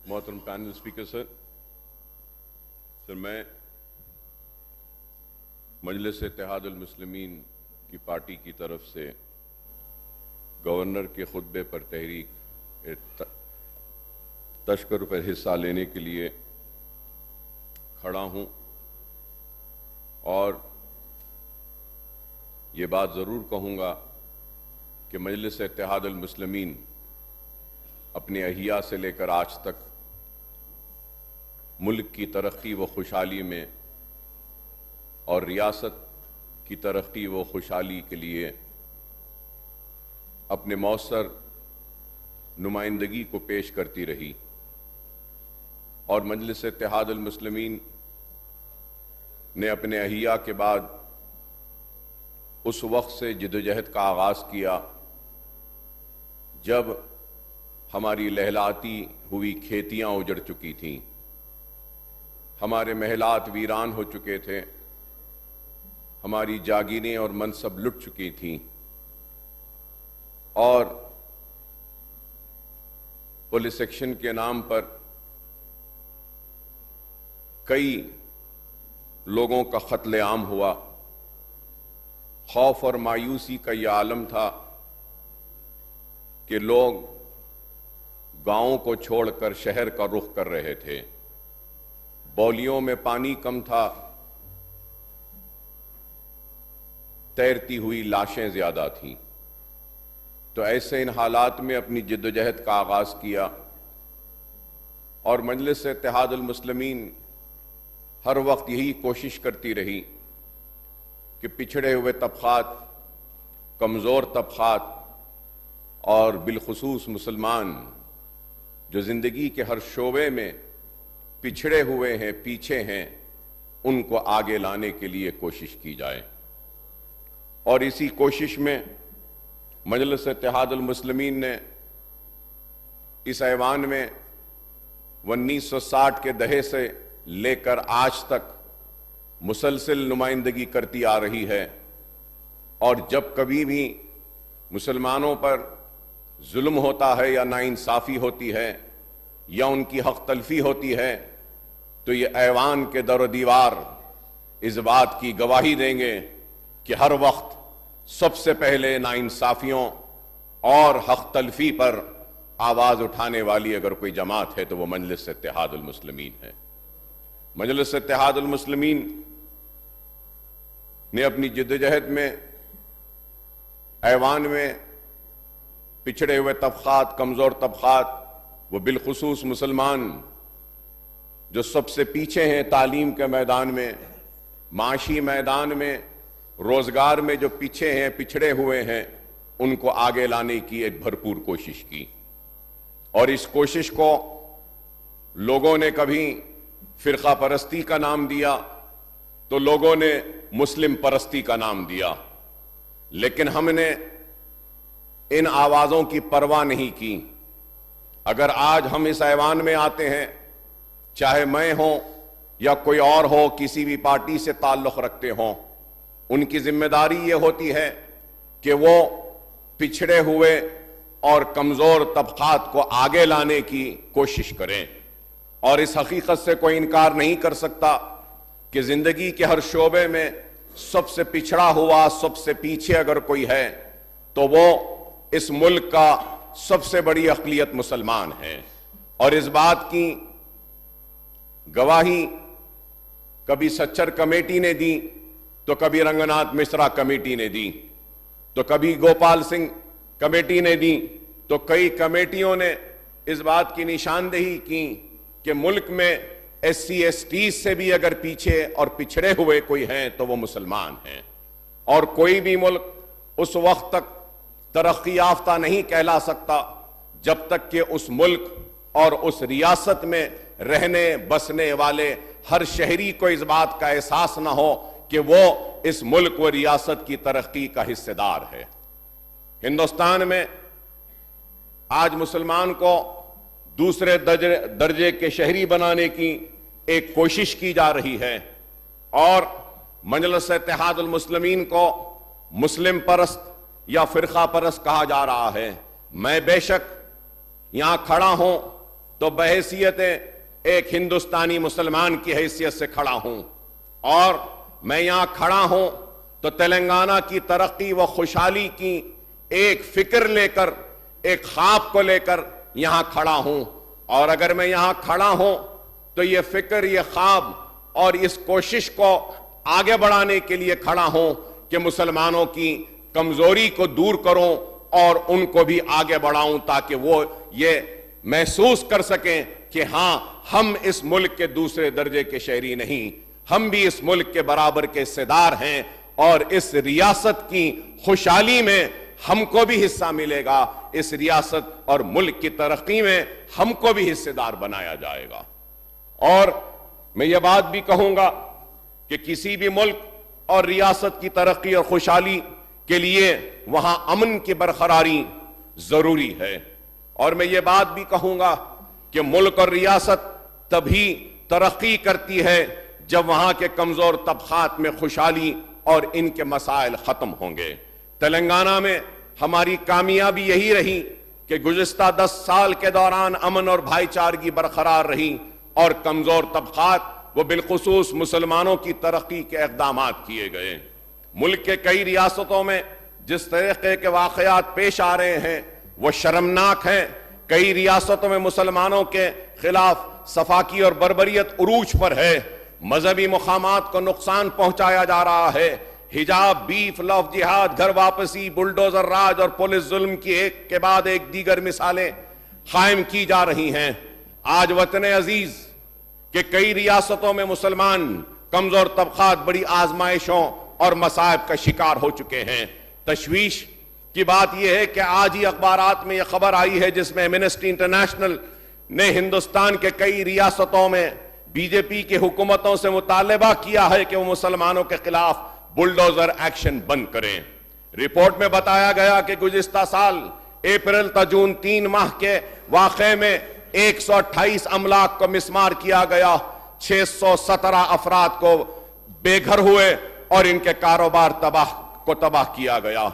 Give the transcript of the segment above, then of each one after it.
मोहतरम panel speaker sir, मैं मजलिस इत्तेहादुल मुस्लिमीन की पार्टी की तरफ से गवर्नर के खुतबे पर तहरीक तशक्कुर पर हिस्सा लेने के लिए खड़ा हूं और ये बात ज़रूर कहूँगा कि मजलिस इत्तेहादुल मुस्लिमीन अपने अहिया से लेकर आज तक मुल्क की तरक्की व खुशहाली में और रियासत की तरक्की व खुशहाली के लिए अपने मौसर नुमाइंदगी को पेश करती रही और मजलिस इत्तेहादुल मुस्लिमीन ने अपने अहिया के बाद उस वक्त से जिद्दोजहद का आगाज़ किया जब हमारी लहलाती हुई खेतियां उजड़ चुकी थीं, हमारे महलात वीरान हो चुके थे, हमारी जागीरें और मनसब लुट चुकी थीं और पुलिस एक्शन के नाम पर कई लोगों का कत्लेआम हुआ। खौफ और मायूसी का यह आलम था कि लोग गांवों को छोड़कर शहर का रुख कर रहे थे। बौलियों में पानी कम था, तैरती हुई लाशें ज्यादा थीं। तो ऐसे इन हालात में अपनी जिद्दोजहद का आगाज किया और मजलिस इत्तेहादुल मुस्लिमीन हर वक्त यही कोशिश करती रही कि पिछड़े हुए तबकात, कमजोर तबकात और बिलखुसूस मुसलमान जो जिंदगी के हर शोबे में पिछड़े हुए हैं, पीछे हैं, उनको आगे लाने के लिए कोशिश की जाए। और इसी कोशिश में मजलिस इत्तेहादुल मुस्लिमीन ने इस ऐवान में 1960 के दहे से लेकर आज तक मुसलसल नुमाइंदगी करती आ रही है और जब कभी भी मुसलमानों पर जुल्म होता है या नाइंसाफी होती है या उनकी हक तलफी होती है तो ये ऐवान के दर दीवार इस बात की गवाही देंगे कि हर वक्त सबसे पहले नाइंसाफियों और हक तलफी पर आवाज उठाने वाली अगर कोई जमात है तो वो मजलिस इत्तेहादुल मुस्लिमीन है। मजलिस इत्तेहादुल मुस्लिमीन ने अपनी जिद्दोजहद में ऐवान में पिछड़े हुए तबकात, कमजोर तबकात, वो बिलखुसूस मुसलमान जो सबसे पीछे हैं तालीम के मैदान में, माशी मैदान में, रोजगार में जो पीछे हैं, पिछड़े हुए हैं, उनको आगे लाने की एक भरपूर कोशिश की। और इस कोशिश को लोगों ने कभी फिरका परस्ती का नाम दिया तो लोगों ने मुस्लिम परस्ती का नाम दिया, लेकिन हमने इन आवाजों की परवाह नहीं की। अगर आज हम इस ऐवान में आते हैं, चाहे मैं हो या कोई और हो, किसी भी पार्टी से ताल्लुक रखते हों, उनकी जिम्मेदारी ये होती है कि वो पिछड़े हुए और कमजोर तबकात को आगे लाने की कोशिश करें। और इस हकीकत से कोई इनकार नहीं कर सकता कि जिंदगी के हर शोबे में सबसे पिछड़ा हुआ, सबसे पीछे अगर कोई है तो वो इस मुल्क का सबसे बड़ी अक़लियत मुसलमान है। और इस बात की गवाही कभी सच्चर कमेटी ने दी तो कभी रंगनाथ मिश्रा कमेटी ने दी, तो कभी गोपाल सिंह कमेटी ने दी, तो कई कमेटियों ने इस बात की निशानदेही की कि मुल्क में SC ST से भी अगर पीछे और पिछड़े हुए कोई हैं तो वो मुसलमान हैं। और कोई भी मुल्क उस वक्त तक तरक्की याफ्ता नहीं कहला सकता जब तक कि उस मुल्क और उस रियासत में रहने बसने वाले हर शहरी को इस बात का एहसास ना हो कि वो इस मुल्क व रियासत की तरक्की का हिस्सेदार है। हिंदुस्तान में आज मुसलमान को दूसरे दर्जे के शहरी बनाने की एक कोशिश की जा रही है और मजलिस इत्तेहादुल मुस्लिमीन को मुस्लिम परस्त या फिरका परस्त कहा जा रहा है। मैं बेशक यहां खड़ा हूं तो बहैसियत एक हिंदुस्तानी मुसलमान की हैसियत से खड़ा हूं, और मैं यहां खड़ा हूं तो तेलंगाना की तरक्की व खुशहाली की एक फिक्र लेकर, एक ख्वाब को लेकर यहां खड़ा हूं। और अगर मैं यहां खड़ा हूं तो ये फिक्र, ये ख्वाब और इस कोशिश को आगे बढ़ाने के लिए खड़ा हूं कि मुसलमानों की कमजोरी को दूर करूं और उनको भी आगे बढ़ाऊं, ताकि वो ये महसूस कर सकें कि हां, हम इस मुल्क के दूसरे दर्जे के शहरी नहीं, हम भी इस मुल्क के बराबर के हिस्सेदार हैं, और इस रियासत की खुशहाली में हमको भी हिस्सा मिलेगा, इस रियासत और मुल्क की तरक्की में हमको भी हिस्सेदार बनाया जाएगा। और मैं ये बात भी कहूंगा कि किसी भी मुल्क और रियासत की तरक्की और खुशहाली के लिए वहां अमन की बरकरारी जरूरी है। और मैं ये बात भी कहूंगा कि मुल्क और रियासत तभी तरक्की करती है जब वहां के कमजोर तबकात में खुशहाली और इनके मसाइल खत्म होंगे। तेलंगाना में हमारी कामयाबी यही रही कि गुज़िश्ता 10 साल के दौरान अमन और भाईचारगी बरकरार रही, और कमजोर तबकात व बिलखुसूस मुसलमानों की तरक्की के इक़दामात किए गए। मुल्क के कई रियासतों में जिस तरीके के वाक़यात पेश आ रहे हैं वो शर्मनाक हैं। कई रियासतों में मुसलमानों के खिलाफ सफाकी और बर्बरियत उरूज पर है, मजहबी मुकामात को नुकसान पहुंचाया जा रहा है, हिजाब, बीफ, लव जिहाद, घर वापसी, बुलडोजर राज और पुलिस जुल्म की एक के बाद एक दीगर मिसालें कायम की जा रही हैं। आज वतन अजीज के कई रियासतों में मुसलमान कमजोर तबकात बड़ी आजमाइशों और मसाइब का शिकार हो चुके हैं। तशवीश की बात यह है कि आज ही अखबारात में यह खबर आई है जिसमें एमनेस्टी इंटरनेशनल ने हिंदुस्तान के कई रियासतों में बीजेपी की हुकूमतों से मुतालबा किया है कि वो मुसलमानों के खिलाफ बुलडोजर एक्शन बंद करें। रिपोर्ट में बताया गया कि गुज़िश्ता साल अप्रैल ता जून 3 माह के वाक़े में 128 अमलाक को मिसमार किया गया, 617 अफराद को बेघर हुए और इनके कारोबार तबाह किया गया।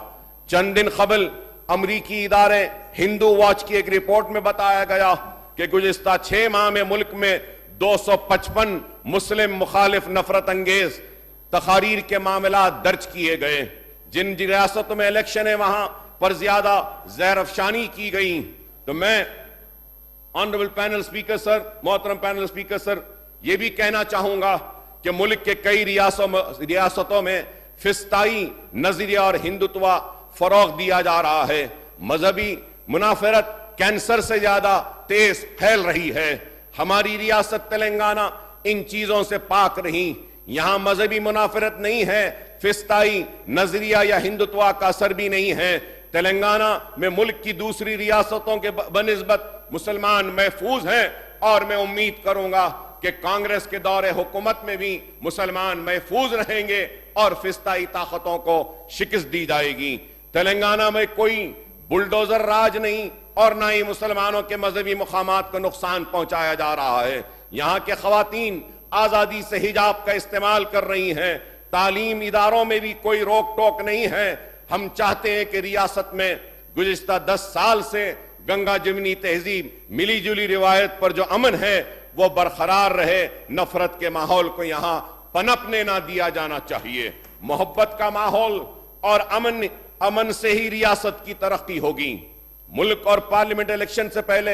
चंद दिन कबल अमरीकी इदारे हिंदू वॉच की एक रिपोर्ट में बताया गया कि गुज़िश्ता 6 माह में मुल्क में 255 मुस्लिम मुखालिफ नफरत अंगेज तकारीर के मामला दर्ज किए गए। जिन रियासतों में इलेक्शन है वहां पर ज्यादा ज़हर अफशानी की गई। तो मैं ऑनरेबल पैनल स्पीकर सर, मोहतरम पैनल स्पीकर सर, यह भी कहना चाहूंगा कि मुल्क के कई रियासतों में फिस्ताई नजरिया और हिंदुत्व फरोग दिया जा रहा है। मजहबी मुनाफरत कैंसर से ज्यादा तेज फैल रही है। हमारी रियासत तेलंगाना इन चीजों से पाक रही। यहां मजहबी मुनाफरत नहीं है, फिस्ताई नजरिया या हिंदुत्व का असर भी नहीं है। तेलंगाना में मुल्क की दूसरी रियासतों के बनिस्बत मुसलमान महफूज हैं, और मैं उम्मीद करूंगा कि कांग्रेस के दौरे हुकूमत में भी मुसलमान महफूज रहेंगे और फिस्ताई ताकतों को शिकस्त दी जाएगी। तेलंगाना में कोई बुलडोजर राज नहीं और ना ही मुसलमानों के मजहबी मुकामात को नुकसान पहुंचाया जा रहा है। यहां के खवातीन आजादी से हिजाब का इस्तेमाल कर रही हैं। तालीम इदारों में भी कोई रोक टोक नहीं है। हम चाहते हैं कि रियासत में गुज़िश्ता 10 साल से गंगा जमनी तहजीब, मिली जुली रिवायत पर जो अमन है वो बरकरार रहे। नफरत के माहौल को यहां पनपने ना दिया जाना चाहिए। मोहब्बत का माहौल और अमन से ही रियासत की तरक्की होगी। मुल्क और पार्लियामेंट इलेक्शन से पहले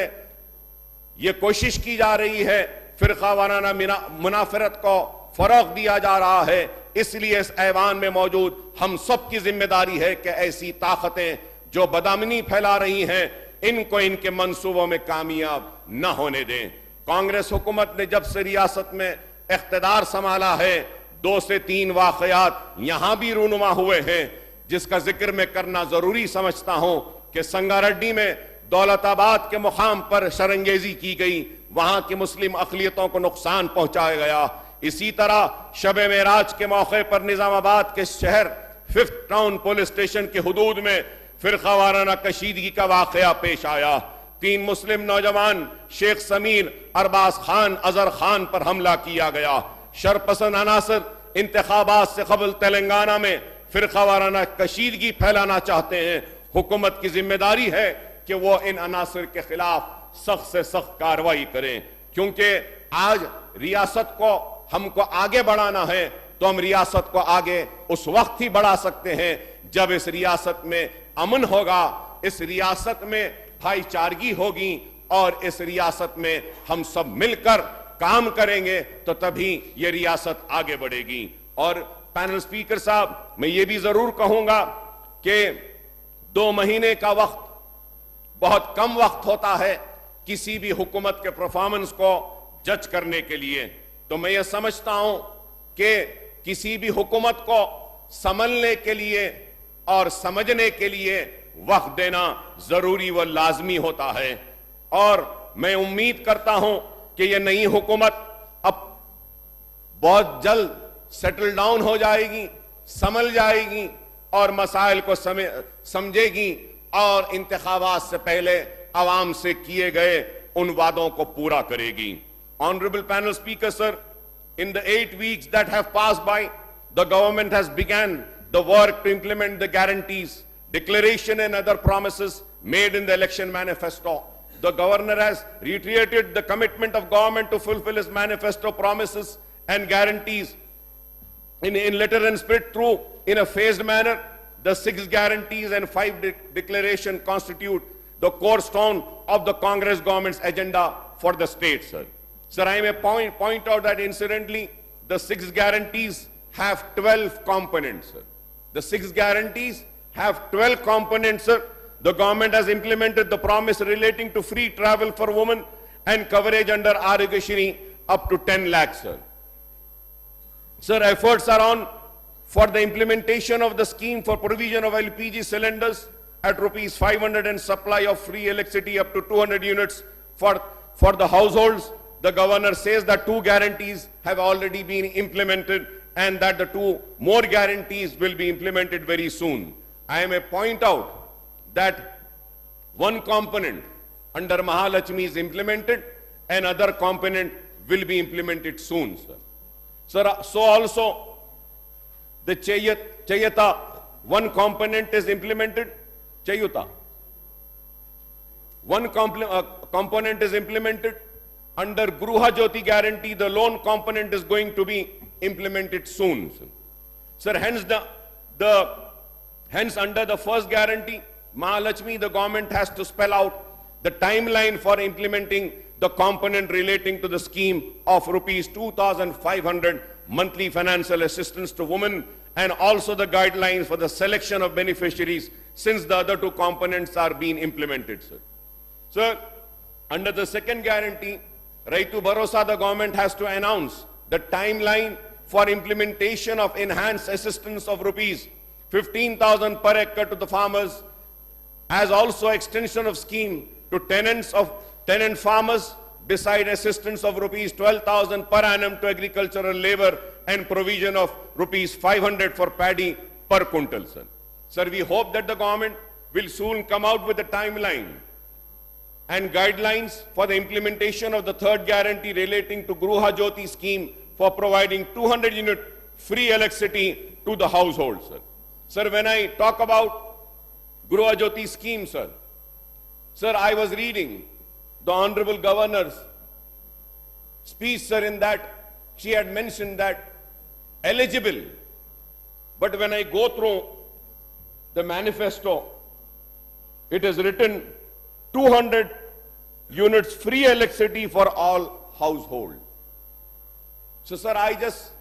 यह कोशिश की जा रही है, फिरका वाराना मुनाफरत को फरोग दिया जा रहा है। इसलिए इस ऐवान में मौजूद हम सब की जिम्मेदारी है कि ऐसी ताकतें जो बदअमनी फैला रही हैं इनको इनके मंसूबों में कामयाब न होने दें। कांग्रेस हुकूमत ने जब से रियासत में इख्तिदार संभाला है 2 से 3 वाकयात यहां भी रूनुमा हुए हैं, जिसका जिक्र मैं करना जरूरी समझता हूं कि संगारेड्डी में दौलताबाद के मुकाम पर शरंगेजी की गई, वहां की मुस्लिम अकलियतों को नुकसान पहुंचाया गया। इसी तरह शब मेराज के मौके पर निजामाबाद के शहर 5th टाउन पुलिस स्टेशन के हुदूद में फिरका वाराना कशीदगी का वाकया पेश आया। 3 मुस्लिम नौजवान शेख समीर, अरबाज खान, अजहर खान पर हमला किया गया। शरपसंद अनासर इंतखाबात से कबल तेलंगाना में फिरका वाराना कशीदगी फैलाना चाहते हैं। हुकूमत की जिम्मेदारी है कि वो इन अनासर के खिलाफ सख्त से सख्त कार्रवाई करें, क्योंकि आज रियासत को हमको आगे बढ़ाना है तो हम रियासत को आगे उस वक्त ही बढ़ा सकते हैं जब इस रियासत में अमन होगा, इस रियासत में भाईचारगी होगी और इस रियासत में हम सब मिलकर काम करेंगे तो तभी ये रियासत आगे बढ़ेगी। और पैनल स्पीकर साहब, मैं ये भी जरूर कहूंगा कि 2 महीने का वक्त बहुत कम वक्त होता है किसी भी हुकूमत के परफॉर्मेंस को जज करने के लिए। तो मैं ये समझता हूं कि किसी भी हुकूमत को संभलने के लिए और समझने के लिए वक्त देना जरूरी व लाजमी होता है। और मैं उम्मीद करता हूं कि यह नई हुकूमत अब बहुत जल्द सेटल डाउन हो जाएगी, संभल जाएगी और मसाइल को समझेगी और इंतखाबात से पहले आवाम से किए गए उन वादों को पूरा करेगी। Honorable panel speaker, sir, in the 8 weeks that have passed by, the government has begun the work to implement the guarantees, declaration and other promises made in the election manifesto. The governor has reiterated the commitment of government to fulfill his manifesto promises and guarantees in letter and spirit through in a phased manner. The 6 guarantees and 5 declaration constitute the cornerstone of the Congress government's agenda for the state, sir. Sir, I may point out that incidentally, the 6 guarantees have 12 components, sir. The 6 guarantees have 12 components, sir. The government has implemented the promise relating to free travel for women and coverage under Arogashini up to 10 lakhs, sir. Sir, efforts are on for the implementation of the scheme for provision of LPG cylinders at rupees 500 and supply of free electricity up to 200 units for the households. The governor says that 2 guarantees have already been implemented and that the 2 more guarantees will be implemented very soon. I may point out that 1 component under Mahalakshmi is implemented and other component will be implemented soon, sir. Sir, so also the Chayata, 1 component is implemented, Chayuta. 1 component is implemented. Under Gruha Jyoti guarantee, the loan component is going to be implemented soon. Sir, hence under the first guarantee, Mahalakshmi, the government has to spell out the timeline for implementing the component relating to the scheme of rupees 2,500 monthly financial assistance to women and also the guidelines for the selection of beneficiaries since the other 2 components are being implemented, sir. Sir, under the second guarantee, Raitu Bharosa, the government has to announce the timeline for implementation of enhanced assistance of rupees 15,000 per acre to the farmers, as also extension of scheme to tenant farmers, beside assistance of rupees 12,000 per annum to agricultural labor and provision of rupees 500 for paddy per quintal, sir. Sir, we hope that the government will soon come out with a timeline and guidelines for the implementation of the third guarantee relating to Gruha Jyoti scheme for providing 200 unit free electricity to the households, sir. Sir, when I talk about Gruha Jyoti scheme, sir, I was reading the Honorable Governor's speech, sir, in that she had mentioned that eligible. But when I go through the manifesto, it is written 200 units free electricity for all households. So, sir, I just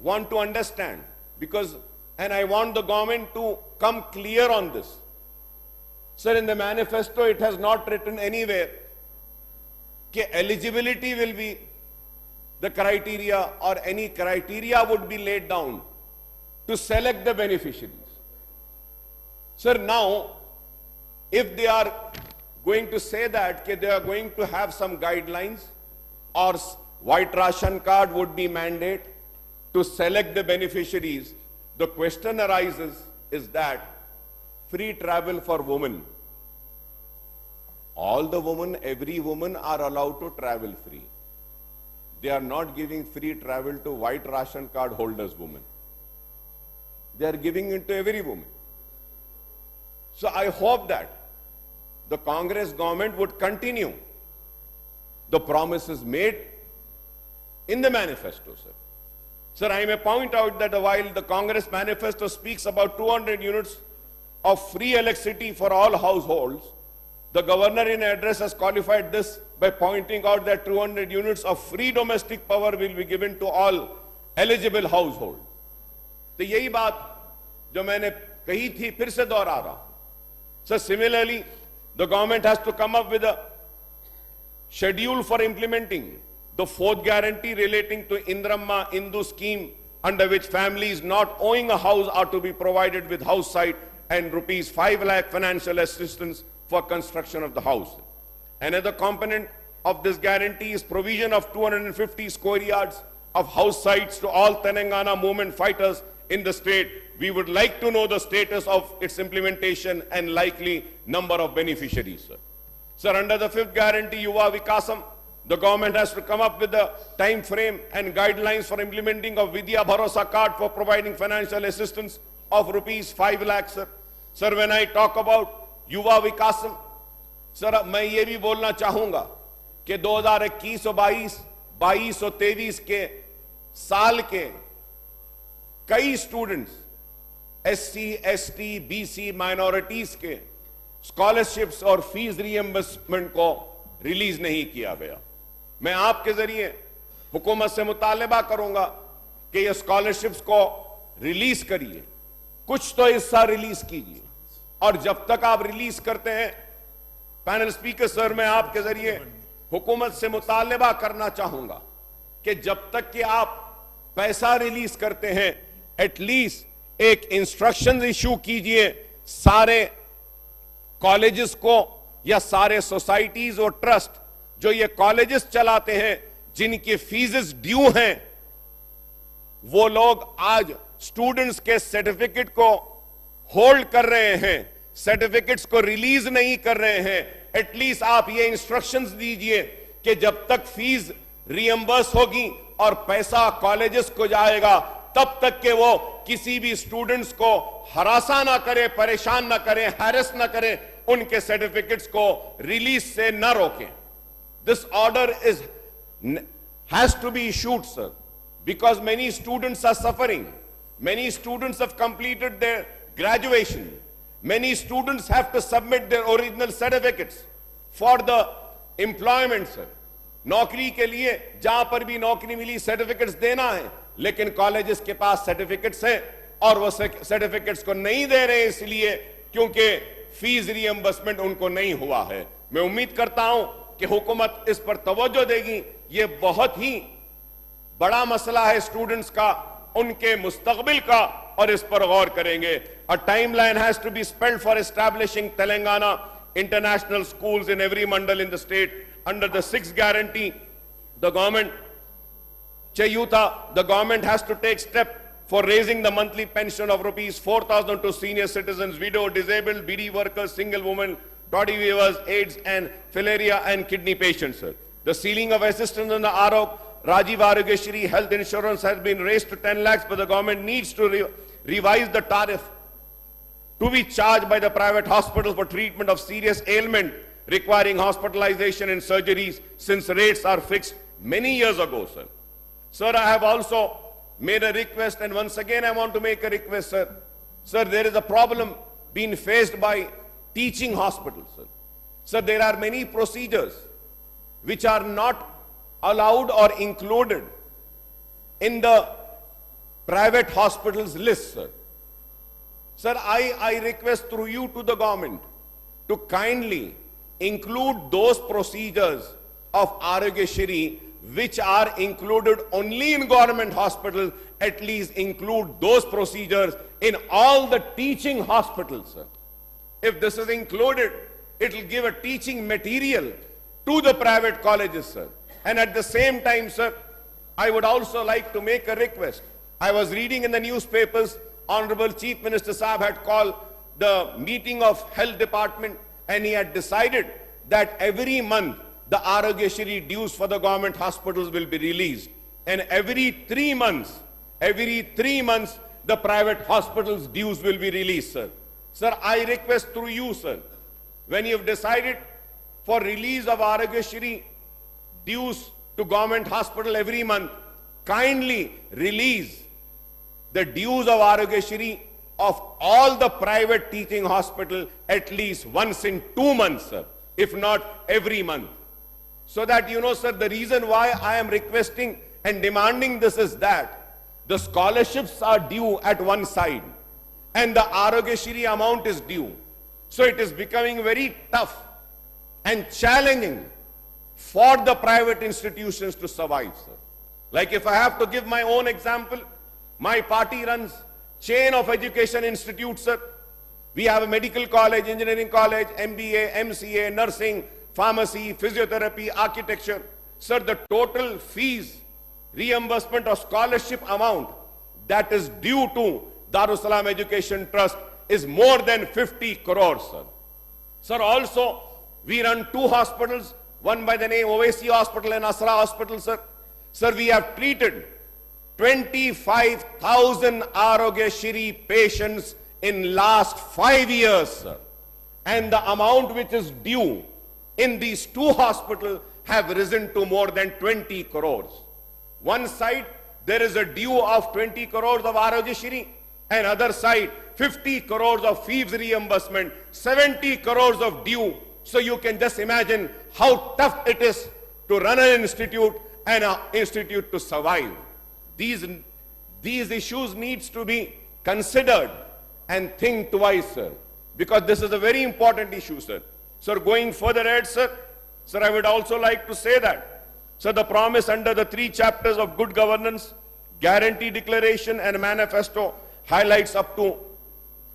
want to understand because, and I want the government to come clear on this. Sir, in the manifesto, it has not written anywhere that eligibility will be the criteria or any criteria would be laid down to select the beneficiaries. Sir, now, if they are going to say that they are going to have some guidelines or white ration card would be mandate to select the beneficiaries, the question arises is that free travel for women. All the women, every woman are allowed to travel free. They are not giving free travel to white ration card holders women. They are giving it to every woman. So I hope that the Congress government would continue the promises made in the manifesto, sir. Sir, I may point out that while the Congress manifesto speaks about 200 units of free electricity for all households, the governor in an address has qualified this by pointing out that 200 units of free domestic power will be given to all eligible households. तो यही बात जो मैंने कही थी फिर से दोहरा रहा हूं. So similarly, the government has to come up with a schedule for implementing the fourth guarantee relating to Indramma Indu scheme, under which families not owning a house are to be provided with house site and rupees 5 lakh financial assistance for construction of the house. Another component of this guarantee is provision of 250 square yards of house sites to all Telangana movement fighters in the state. We would like to know the status of its implementation and likely number of beneficiaries, sir. Sir, under the fifth guarantee, Yuva Vikasam, the government has to come up with a time frame and guidelines for implementing of Vidya Bharosa card for providing financial assistance of rupees 5 lakhs, sir. Sir, when I talk about Yuva Vikasam, sir, मैं ये भी बोलना चाहूंगा कि 2021 और 22 और 23 के साल के कई students SC, ST, BC minorities के स्कॉलरशिप्स और फीस रीएम्बर्समेंट को रिलीज नहीं किया गया. मैं आपके जरिए हुकूमत से मुतालबा करूंगा कि ये स्कॉलरशिप्स को रिलीज करिए, कुछ तो हिस्सा रिलीज कीजिए, और जब तक आप रिलीज करते हैं, पैनल स्पीकर सर, मैं आपके जरिए हुकूमत से मुतालबा करना चाहूंगा कि जब तक कि आप पैसा रिलीज करते हैं, एटलीस्ट एक इंस्ट्रक्शंस इशू कीजिए सारे कॉलेजेस को या सारे सोसाइटीज और ट्रस्ट जो ये कॉलेजेस चलाते हैं, जिनकी फीसेस ड्यू हैं, वो लोग आज स्टूडेंट्स के सर्टिफिकेट को होल्ड कर रहे हैं, सर्टिफिकेट्स को रिलीज नहीं कर रहे हैं. एटलीस्ट आप ये इंस्ट्रक्शंस दीजिए कि जब तक फीस रियम्बर्स होगी और पैसा कॉलेजेस को जाएगा, तब तक के वो किसी भी स्टूडेंट्स को हरासा ना करे, परेशान ना करें, हैरेस ना करें, उनके सर्टिफिकेट्स को रिलीज से न रोकें. This order has to be issued, sir, because many students are suffering. Many students have completed their graduation. Many students have to submit their original certificates for the employment, sir. नौकरी के लिए जहां पर भी नौकरी मिली सर्टिफिकेट्स देना है, लेकिन कॉलेजेस के पास सर्टिफिकेट्स हैं और वो सर्टिफिकेट्स को नहीं दे रहे इसलिए क्योंकि फीस रिएम्बर्समेंट उनको नहीं हुआ है. मैं उम्मीद करता हूं कि हुकूमत इस पर तवज्जो देगी. ये बहुत ही बड़ा मसला है स्टूडेंट्स का, उनके मुस्तकबिल का, और इस पर गौर करेंगे. A timeline has to be spelled for establishing Telangana international schools in every mandal in the state. Under the sixth guarantee, the government the government has to take step for raising the monthly pension of rupees 4,000 to senior citizens, widow, disabled, BD workers, single women, toddy weavers, AIDS and filaria and kidney patients, sir. The ceiling of assistance on the Rajiv Arogyashri health insurance has been raised to 10 lakhs, but the government needs to revise the tariff to be charged by the private hospitals for treatment of serious ailment requiring hospitalization and surgeries, since rates are fixed many years ago, sir. Sir, I have also made a request, and once again I want to make a request, sir. Sir, there is a problem being faced by teaching hospitals, sir. Sir, there are many procedures which are not allowed or included in the private hospitals list, sir. Sir, I request through you to the government to kindly include those procedures of Arogyashri which are included only in government hospitals. At least include those procedures in all the teaching hospitals, sir. If this is included, it will give a teaching material to the private colleges, sir. And at the same time, sir, I would also like to make a request. I was reading in the newspapers, Honorable Chief Minister Saab had called the meeting of Health Department, and he had decided that every month the Arogyashri dues for the government hospitals will be released. And every 3 months, the private hospitals dues will be released, sir. Sir, I request through you, sir, when you have decided for release of Arogyashri dues to government hospital every month, kindly release the dues of Arogyashri of all the private teaching hospital at least once in 2 months, sir, if not every month. So that, you know, sir, the reason why I am requesting and demanding this is that the scholarships are due at one side and the Arogyashri amount is due. So it is becoming very tough and challenging for the private institutions to survive, sir. Like if I have to give my own example, my party runs chain of education institutes, sir. We have a medical college, engineering college, MBA, MCA, nursing, pharmacy, physiotherapy, architecture. Sir, the total fees, reimbursement or scholarship amount that is due to Darussalam Education Trust is more than 50 crores, sir. Sir, also, we run 2 hospitals, one by the name Owaisi Hospital and Asra Hospital, sir. Sir, we have treated 25,000 Arogyashri patients in last 5 years, sir. And the amount which is due in these 2 hospitals have risen to more than 20 crores. One side, there is a due of 20 crores of Arogyashri, and other side, 50 crores of fees reimbursement, 70 crores of due. So you can just imagine how tough it is to run an institute and an institute to survive. These issues needs to be considered and think twice, sir, because this is a very important issue, sir. Sir, going further ahead, sir, I would also like to say that, sir, the promise under the 3 chapters of good governance, guarantee declaration and manifesto highlights up to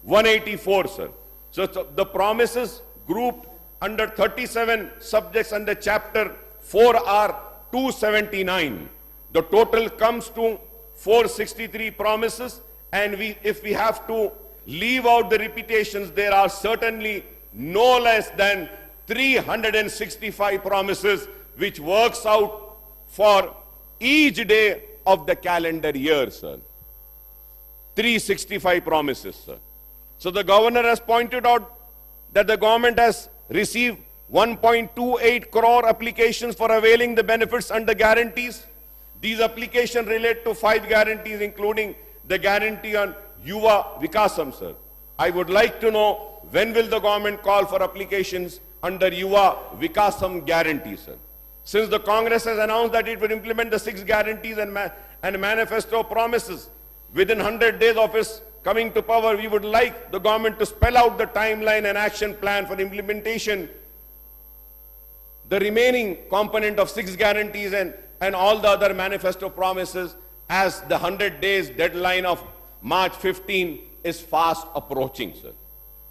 184, sir. So the promises grouped under 37 subjects under chapter 4 are 279. The total comes to 463 promises, and if we have to leave out the repetitions, there are certainly no less than 365 promises, which works out for each day of the calendar year, sir. 365 promises, sir. So the governor has pointed out that the government has received 1.28 crore applications for availing the benefits under guarantees. These applications relate to 5 guarantees, including the guarantee on Yuva Vikasam, sir. I would like to know, when will the government call for applications under Yuva Vikasam guarantee, sir? Since the Congress has announced that it will implement the 6 guarantees and manifesto promises within 100 days of its coming to power, we would like the government to spell out the timeline and action plan for implementation, the remaining component of 6 guarantees and all the other manifesto promises, as the 100 days deadline of March 15 is fast approaching, sir.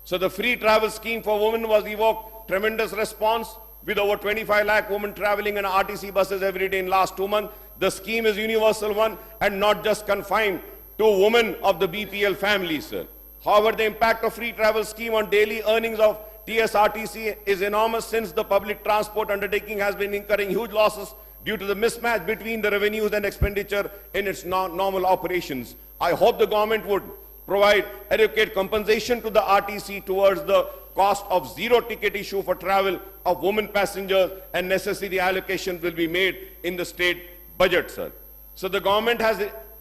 So the free travel scheme for women was evoked tremendous response, with over 25 lakh women traveling in RTC buses every day in last 2 months. The scheme is universal one and not just confined to women of the BPL family, sir. However, the impact of free travel scheme on daily earnings of TSRTC is enormous, since the public transport undertaking has been incurring huge losses due to the mismatch between the revenues and expenditure in its normal operations. I hope the government would provide adequate compensation to the RTC towards the cost of zero ticket issue for travel of women passengers, and necessary allocation will be made in the state budget, sir. So the government has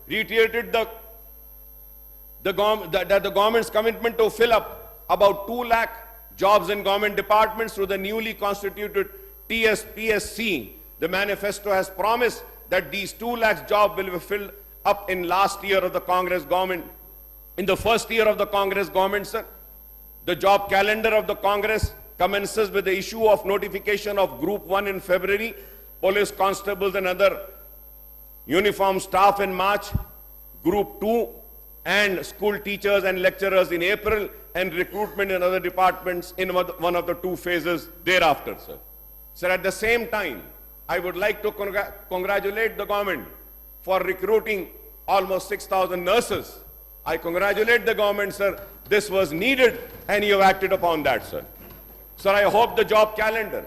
reiterated that the government's commitment to fill up about 2 lakh jobs in government departments through the newly constituted TSPSC. The manifesto has promised that these 2 lakh jobs will be filled up in last year of the Congress government. In the first year of the Congress government, sir, the job calendar of the Congress commences with the issue of notification of Group 1 in February, police constables and other uniform staff in March, Group 2 and school teachers and lecturers in April, and recruitment in other departments in one of the 2 phases thereafter, sir. Sir, at the same time, I would like to congratulate the government for recruiting almost 6,000 nurses. I congratulate the government, sir. This was needed and you have acted upon that, sir. Sir, I hope the job calendar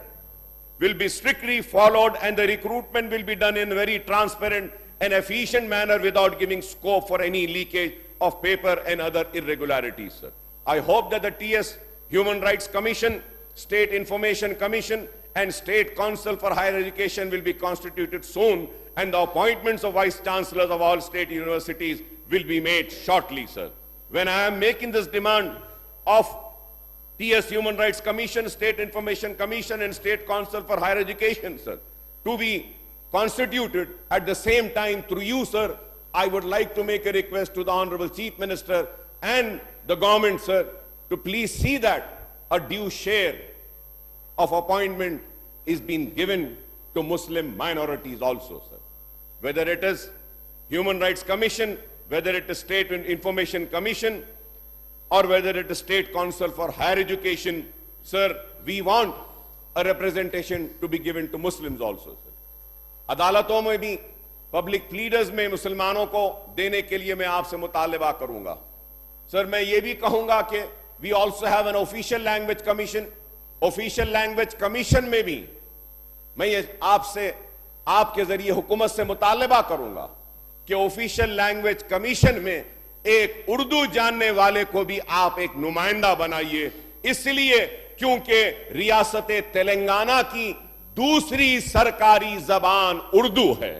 will be strictly followed and the recruitment will be done in a very transparent and efficient manner without giving scope for any leakage of paper and other irregularities, sir. I hope that the TS Human Rights Commission, State Information Commission and State Council for Higher Education will be constituted soon, and the appointments of Vice Chancellors of all state universities will be made shortly, sir. When I am making this demand of TS Human Rights Commission, State Information Commission, and State Council for Higher Education, sir, to be constituted at the same time through you, sir, I would like to make a request to the Honorable Chief Minister and the government, sir, to please see that a due share of appointment is being given to Muslim minorities also, sir. Whether it is Human Rights Commission, whether it is State Information Commission, or whether it is State Council for Higher Education, sir, we want a representation to be given to Muslims also, sir. अदालतों में भी public प्लीडर्स में मुसलमानों को देने के लिए मैं आपसे मुतालबा करूंगा, सर. मैं ये भी कहूंगा कि we also have an official language commission. Official language commission में भी मैं ये आपसे, आपके जरिए हुकूमत से मुतालबा करूंगा कि ऑफिशियल लैंग्वेज कमीशन में एक उर्दू जानने वाले को भी आप एक नुमाइंदा बनाइए, इसलिए क्योंकि रियासत तेलंगाना की दूसरी सरकारी जबान उर्दू है,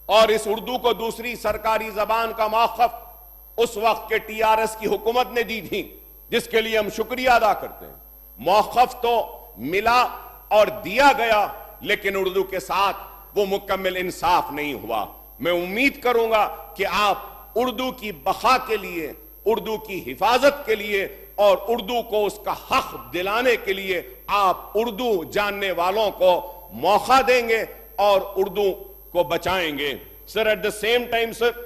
और इस उर्दू को दूसरी सरकारी जबान का मौक़िफ़ उस वक्त के टीआरएस की हुकूमत ने दी थी, जिसके लिए हम शुक्रिया अदा करते हैं. मौक़िफ़ तो मिला और दिया गया, लेकिन उर्दू के साथ वो मुकम्मल इंसाफ नहीं हुआ. मैं उम्मीद करूंगा कि आप उर्दू की बका के लिए, उर्दू की हिफाजत के लिए और उर्दू को उसका हक दिलाने के लिए आप उर्दू जानने वालों को मौका देंगे और उर्दू को बचाएंगे. Sir, at the same time, sir,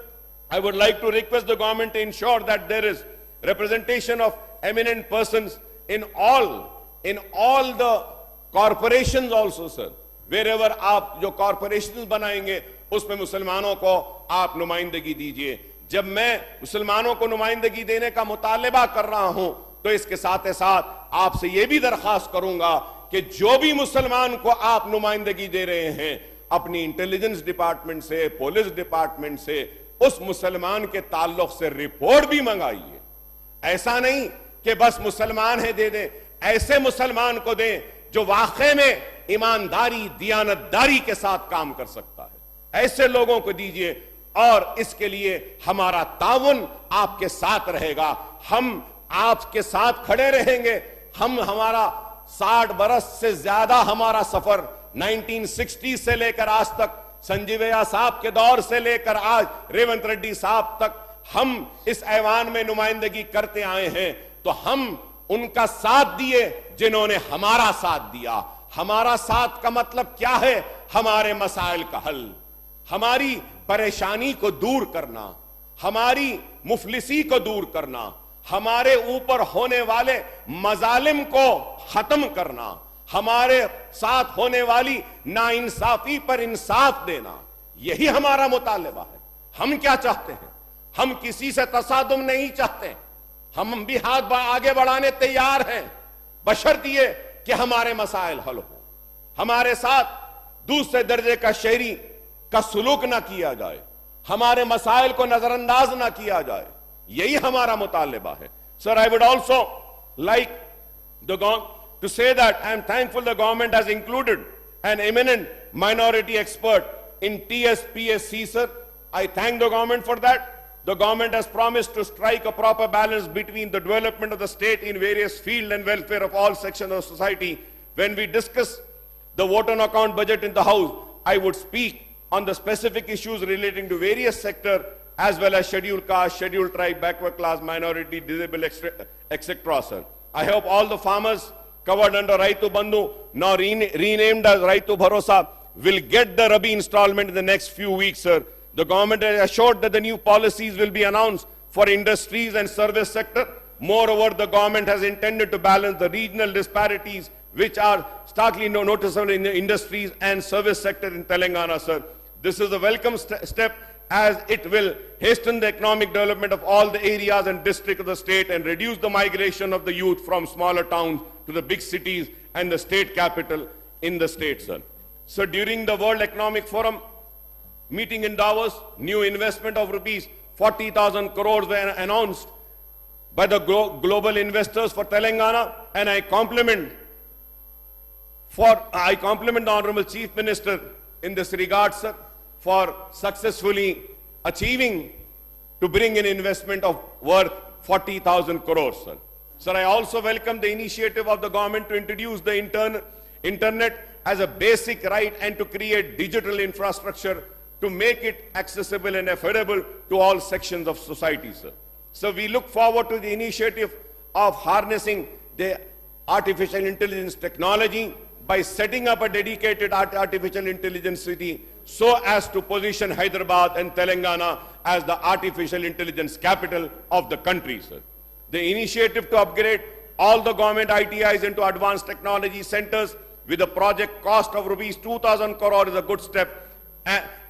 I would like to request the government to ensure that there is representation of eminent persons in all the corporations also, sir. Wherever आप जो corporations बनाएंगे उसमें मुसलमानों को आप नुमाइंदगी दीजिए. जब मैं मुसलमानों को नुमाइंदगी देने का मुतालबा कर रहा हूं, तो इसके साथ साथ आपसे यह भी दरख्वास्त करूंगा कि जो भी मुसलमान को आप नुमाइंदगी दे रहे हैं, अपनी इंटेलिजेंस डिपार्टमेंट से, पुलिस डिपार्टमेंट से उस मुसलमान के ताल्लुक से रिपोर्ट भी मंगाइए. ऐसा नहीं कि बस मुसलमान है दे दें, ऐसे मुसलमान को दें जो वाकई में ईमानदारी, दियानतदारी के साथ काम कर सकता है. ऐसे लोगों को दीजिए और इसके लिए हमारा ताउन आपके साथ रहेगा. हम आपके साथ खड़े रहेंगे. हमारा 60 बरस से ज्यादा हमारा सफर 1960 से लेकर आज तक, संजीवैया साहब के दौर से लेकर आज रेवंत रेड्डी साहब तक हम इस ऐवान में नुमाइंदगी करते आए हैं. तो हम उनका साथ दिए जिन्होंने हमारा साथ दिया. हमारा साथ का मतलब क्या है? हमारे मसाइल का हल, हमारी परेशानी को दूर करना, हमारी मुफलिसी को दूर करना, हमारे ऊपर होने वाले मजालिम को खत्म करना, हमारे साथ होने वाली नाइंसाफी पर इंसाफ देना, यही हमारा मुतालबा है. हम क्या चाहते हैं? हम किसी से तसादुम नहीं चाहते. हम भी हाथ आगे बढ़ाने तैयार हैं, बशर्त ये कि हमारे मसाइल हल हो. हमारे साथ दूसरे दर्जे का शहरी का सुलूक ना किया जाए, हमारे मसाइल को नजरअंदाज ना किया जाए, यही हमारा मुतालबा है. Sir, I would also like to say that I am thankful the government has included an eminent minority expert in TSPSC, sir. I thank the government for that. The government has promised to strike a proper balance between the development of the state in various fields and welfare of all sections of society. When we discuss the vote on account budget in the House, I would speak on the specific issues relating to various sectors as well as scheduled caste, scheduled tribe, backward class, minority, disabled, etc. Sir, I hope all the farmers covered under Raitu Bandhu, now renamed as Raitu Bharosa, will get the Rabi installment in the next few weeks, sir. The government has assured that the new policies will be announced for industries and service sector. Moreover, the government has intended to balance the regional disparities which are starkly noticeable in the industries and service sector in Telangana, sir. This is a welcome step as it will hasten the economic development of all the areas and districts of the state and reduce the migration of the youth from smaller towns to the big cities and the state capital in the state, sir. So during the World Economic Forum meeting in Davos, new investment of rupees 40,000 crores were announced by the global investors for Telangana, and I compliment I compliment the Honorable Chief Minister in this regard, sir, for successfully achieving to bring in investment of worth 40,000 crores, sir. Sir, I also welcome the initiative of the government to introduce the internet as a basic right and to create digital infrastructure to make it accessible and affordable to all sections of society, sir. So we look forward to the initiative of harnessing the artificial intelligence technology by setting up a dedicated artificial intelligence city so as to position Hyderabad and Telangana as the artificial intelligence capital of the country, sir. The initiative to upgrade all the government ITIs into advanced technology centers with a project cost of rupees 2,000 crore is a good step,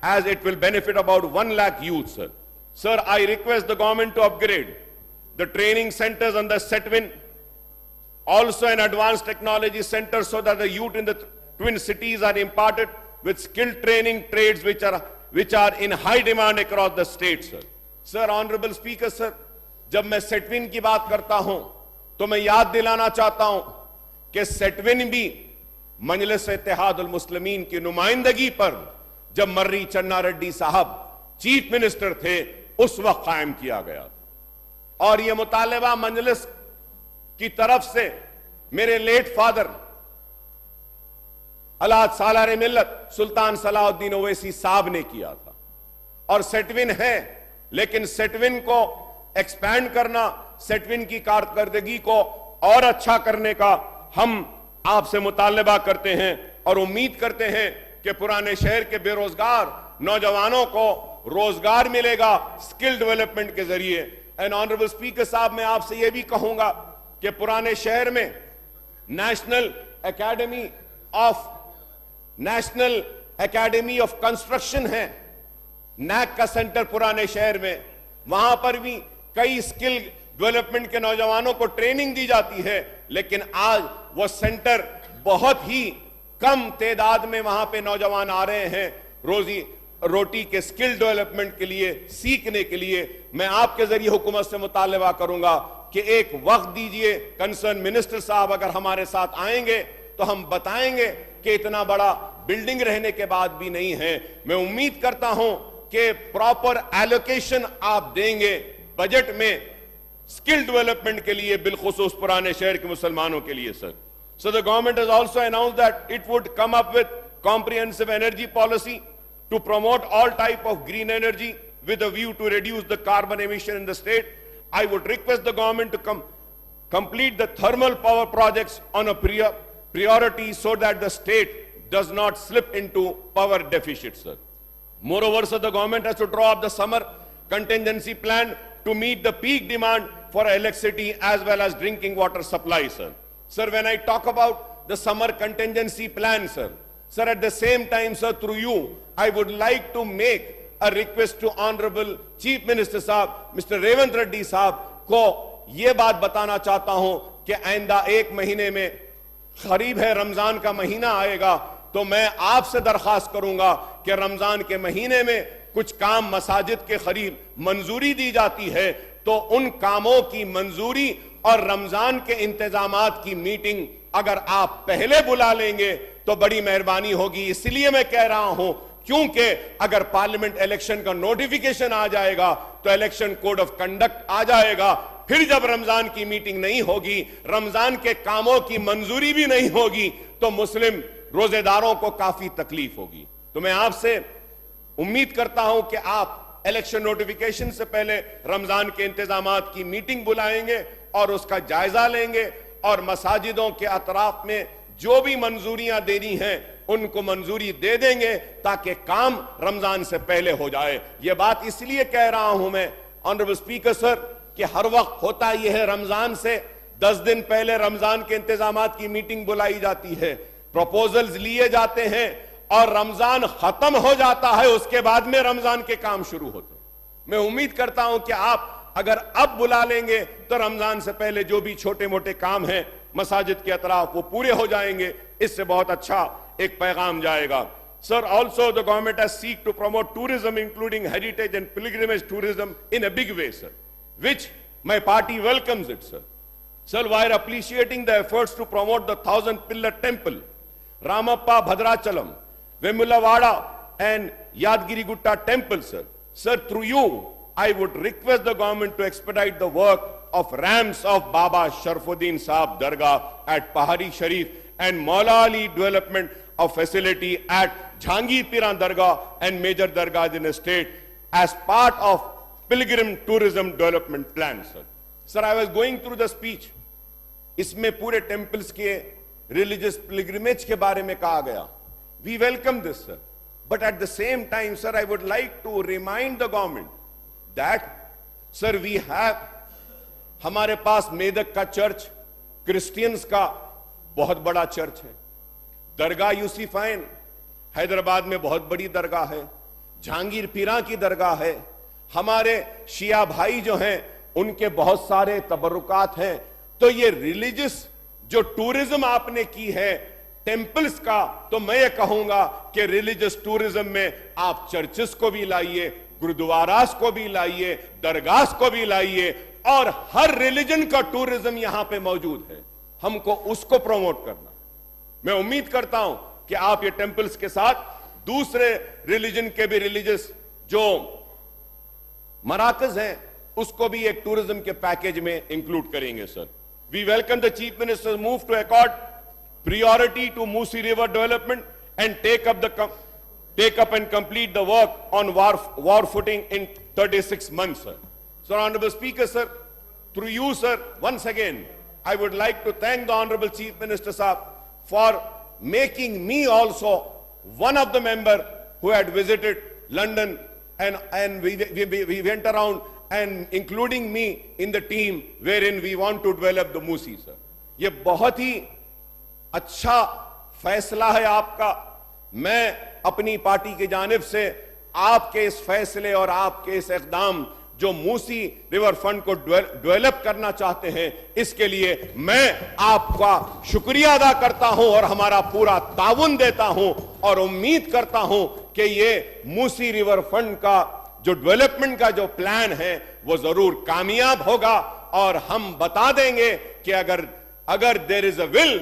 as it will benefit about 1 lakh youth, sir. Sir, I request the government to upgrade the training centers under SETWIN, also an advanced technology center, so that the youth in the twin cities are imparted with skilled training trades which are in high demand across the state, sir. Sir, Honorable Speaker, sir, जब मैं सेटविन की बात करता हूं तो मैं याद दिलाना चाहता हूं कि सेटविन भी मजलिस इत्तेहादुल मुस्लिमीन की नुमाइंदगी पर जब मर्री चन्ना रेड्डी साहब चीफ मिनिस्टर थे उस वक्त कायम किया गया और यह मुतालबा मजलिस की तरफ से मेरे लेट फादर अलाद सालार मिल्लत सुल्तान सलाहुद्दीन ओवैसी साहब ने किया था और सेटविन है, लेकिन सेटविन को एक्सपैंड करना, सेटविन की कारकर्दगी को और अच्छा करने का हम आपसे मुतालबा करते हैं और उम्मीद करते हैं कि पुराने शहर के बेरोजगार नौजवानों को रोजगार मिलेगा स्किल डेवलपमेंट के जरिए। एंड ऑनरेबल स्पीकर साहब, मैं आपसे यह भी कहूंगा कि पुराने शहर में नेशनल एकेडमी ऑफ कंस्ट्रक्शन है, नैक का सेंटर पुराने शहर में, वहां पर भी कई स्किल डेवलपमेंट के नौजवानों को ट्रेनिंग दी जाती है, लेकिन आज वो सेंटर बहुत ही कम तादाद में वहां पे नौजवान आ रहे हैं रोजी रोटी के स्किल डेवलपमेंट के लिए, सीखने के लिए। मैं आपके जरिए हुकूमत से मुतालबा करूंगा कि एक वक्त दीजिए, कंसर्न मिनिस्टर साहब अगर हमारे साथ आएंगे तो हम बताएंगे कि इतना बड़ा बिल्डिंग रहने के बाद भी नहीं है। मैं उम्मीद करता हूं कि प्रॉपर एलोकेशन आप देंगे बजट में स्किल डेवलपमेंट के लिए, बिलखुसूस पुराने शहर के मुसलमानों के लिए, sir. So the government has also announced that it would come up with comprehensive energy policy to promote all type of green energy with a view to reduce the carbon emission in the state. I would request the government to complete the thermal power projects on a priority so that the state does not slip into power deficit, sir. Moreover, sir, the government has to draw up the summer contingency plan to meet the peak demand for electricity as well as drinking water supply, sir. Sir, when I talk about the summer contingency plan, sir, at the same time, sir, through you, I would like to make a request to Honorable Chief Minister साहब, Mr. Revanth Reddy साहब को ये बात बताना चाहता हूं कि आइंदा एक महीने में करीब है रमजान का महीना आएगा, तो मैं आपसे दरखास्त करूंगा कि रमजान के महीने में कुछ काम मसाजिद के करीब मंजूरी दी जाती है, तो उन कामों की मंजूरी और रमजान के इंतजामात की मीटिंग अगर आप पहले बुला लेंगे तो बड़ी मेहरबानी होगी। इसलिए मैं कह रहा हूं क्योंकि अगर पार्लियामेंट इलेक्शन का नोटिफिकेशन आ जाएगा तो इलेक्शन कोड ऑफ कंडक्ट आ जाएगा, फिर जब रमजान की मीटिंग नहीं होगी, रमजान के कामों की मंजूरी भी नहीं होगी, तो मुस्लिम रोजेदारों को काफी तकलीफ होगी। तो मैं आपसे उम्मीद करता हूं कि आप इलेक्शन नोटिफिकेशन से पहले रमजान के इंतजामात की मीटिंग बुलाएंगे और उसका जायजा लेंगे और मसाजिदों के अतराफ में जो भी मंजूरियां देनी हैं उनको मंजूरी दे देंगे ताकि काम रमजान से पहले हो जाए। यह बात इसलिए कह रहा हूं मैं ऑनरेबल स्पीकर सर कि हर वक्त होता यह है, रमजान से 10 दिन पहले रमजान के इंतजामात की मीटिंग बुलाई जाती है, प्रपोजल्स लिए जाते हैं और रमजान खत्म हो जाता है, उसके बाद में रमजान के काम शुरू होते हैं। मैं उम्मीद करता हूं कि आप अगर अब बुला लेंगे तो रमजान से पहले जो भी छोटे मोटे काम हैं मसाजिद के अतराफ वो पूरे हो जाएंगे, इससे बहुत अच्छा एक पैगाम जाएगा। Sir, also the government has seek to promote tourism including heritage and pilgrimage tourism in a big way, sir, which my party welcomes it, sir. Sir, while appreciating the efforts to promote the 1000 Pillar Temple, Ramappa Bhadrachalam, Vemulavada and Yadgirigutta temple, sir. Sir, through you, I would request the government to expedite the work of ramps of Baba Sharfuddin Sahab Dargah at Pahari Sharif and Maula Ali development of facility at Jhangir Piran Dargah and major Dargahs in the state as part of pilgrim tourism development plan, sir. Sir, I was going through the speech. इसमें पूरे temples के religious pilgrimage के बारे में कहा गया. We welcome this, sir. But at the same time, sir, I would like to remind the government that, sir, we have, हमारे पास मेदक का चर्च, क्रिश्चियंस का बहुत बड़ा चर्च है. दरगाह यूसुफैन हैदराबाद में बहुत बड़ी दरगाह है. जहांगीर पीरा की दरगाह है. हमारे शिया भाई जो हैं उनके बहुत सारे तबरुकात हैं. तो ये रिलीजियस जो टूरिज्म आपने की है टेम्पल्स का, तो मैं ये कहूंगा कि रिलीजियस टूरिज्म में आप चर्चेस को भी लाइए, गुरुद्वारास को भी लाइए, दरगाह को भी लाइए, और हर रिलीजन का टूरिज्म यहां पे मौजूद है. हमको उसको प्रमोट करना. मैं उम्मीद करता हूं कि आप ये टेम्पल्स के साथ दूसरे रिलीजन के भी रिलीजियस जो मराकज हैं उसको भी एक टूरिज्म के पैकेज में इंक्लूड करेंगे. Sir, we welcome the chief minister's move to accord priority to Musi River development and take up and complete the work on war footing in 36 months, sir. So, Honorable Speaker, sir, through you, sir, once again, I would like to thank the Honorable Chief Minister, sir, for making me also one of the member who had visited London, and we went around and including me in the team wherein we want to develop the Musi, sir. ये बहुत ही अच्छा फैसला है आपका. मैं अपनी party की जानिब से आपके इस फैसले और आपके इस इक़दाम जो मूसी रिवर फंड को डेवलप करना चाहते हैं, इसके लिए मैं आपका शुक्रिया अदा करता हूं और हमारा पूरा ताउन देता हूं और उम्मीद करता हूं कि ये मूसी रिवर फंड का जो डेवलपमेंट का जो प्लान है वो जरूर कामयाब होगा. और हम बता देंगे कि अगर there is a will,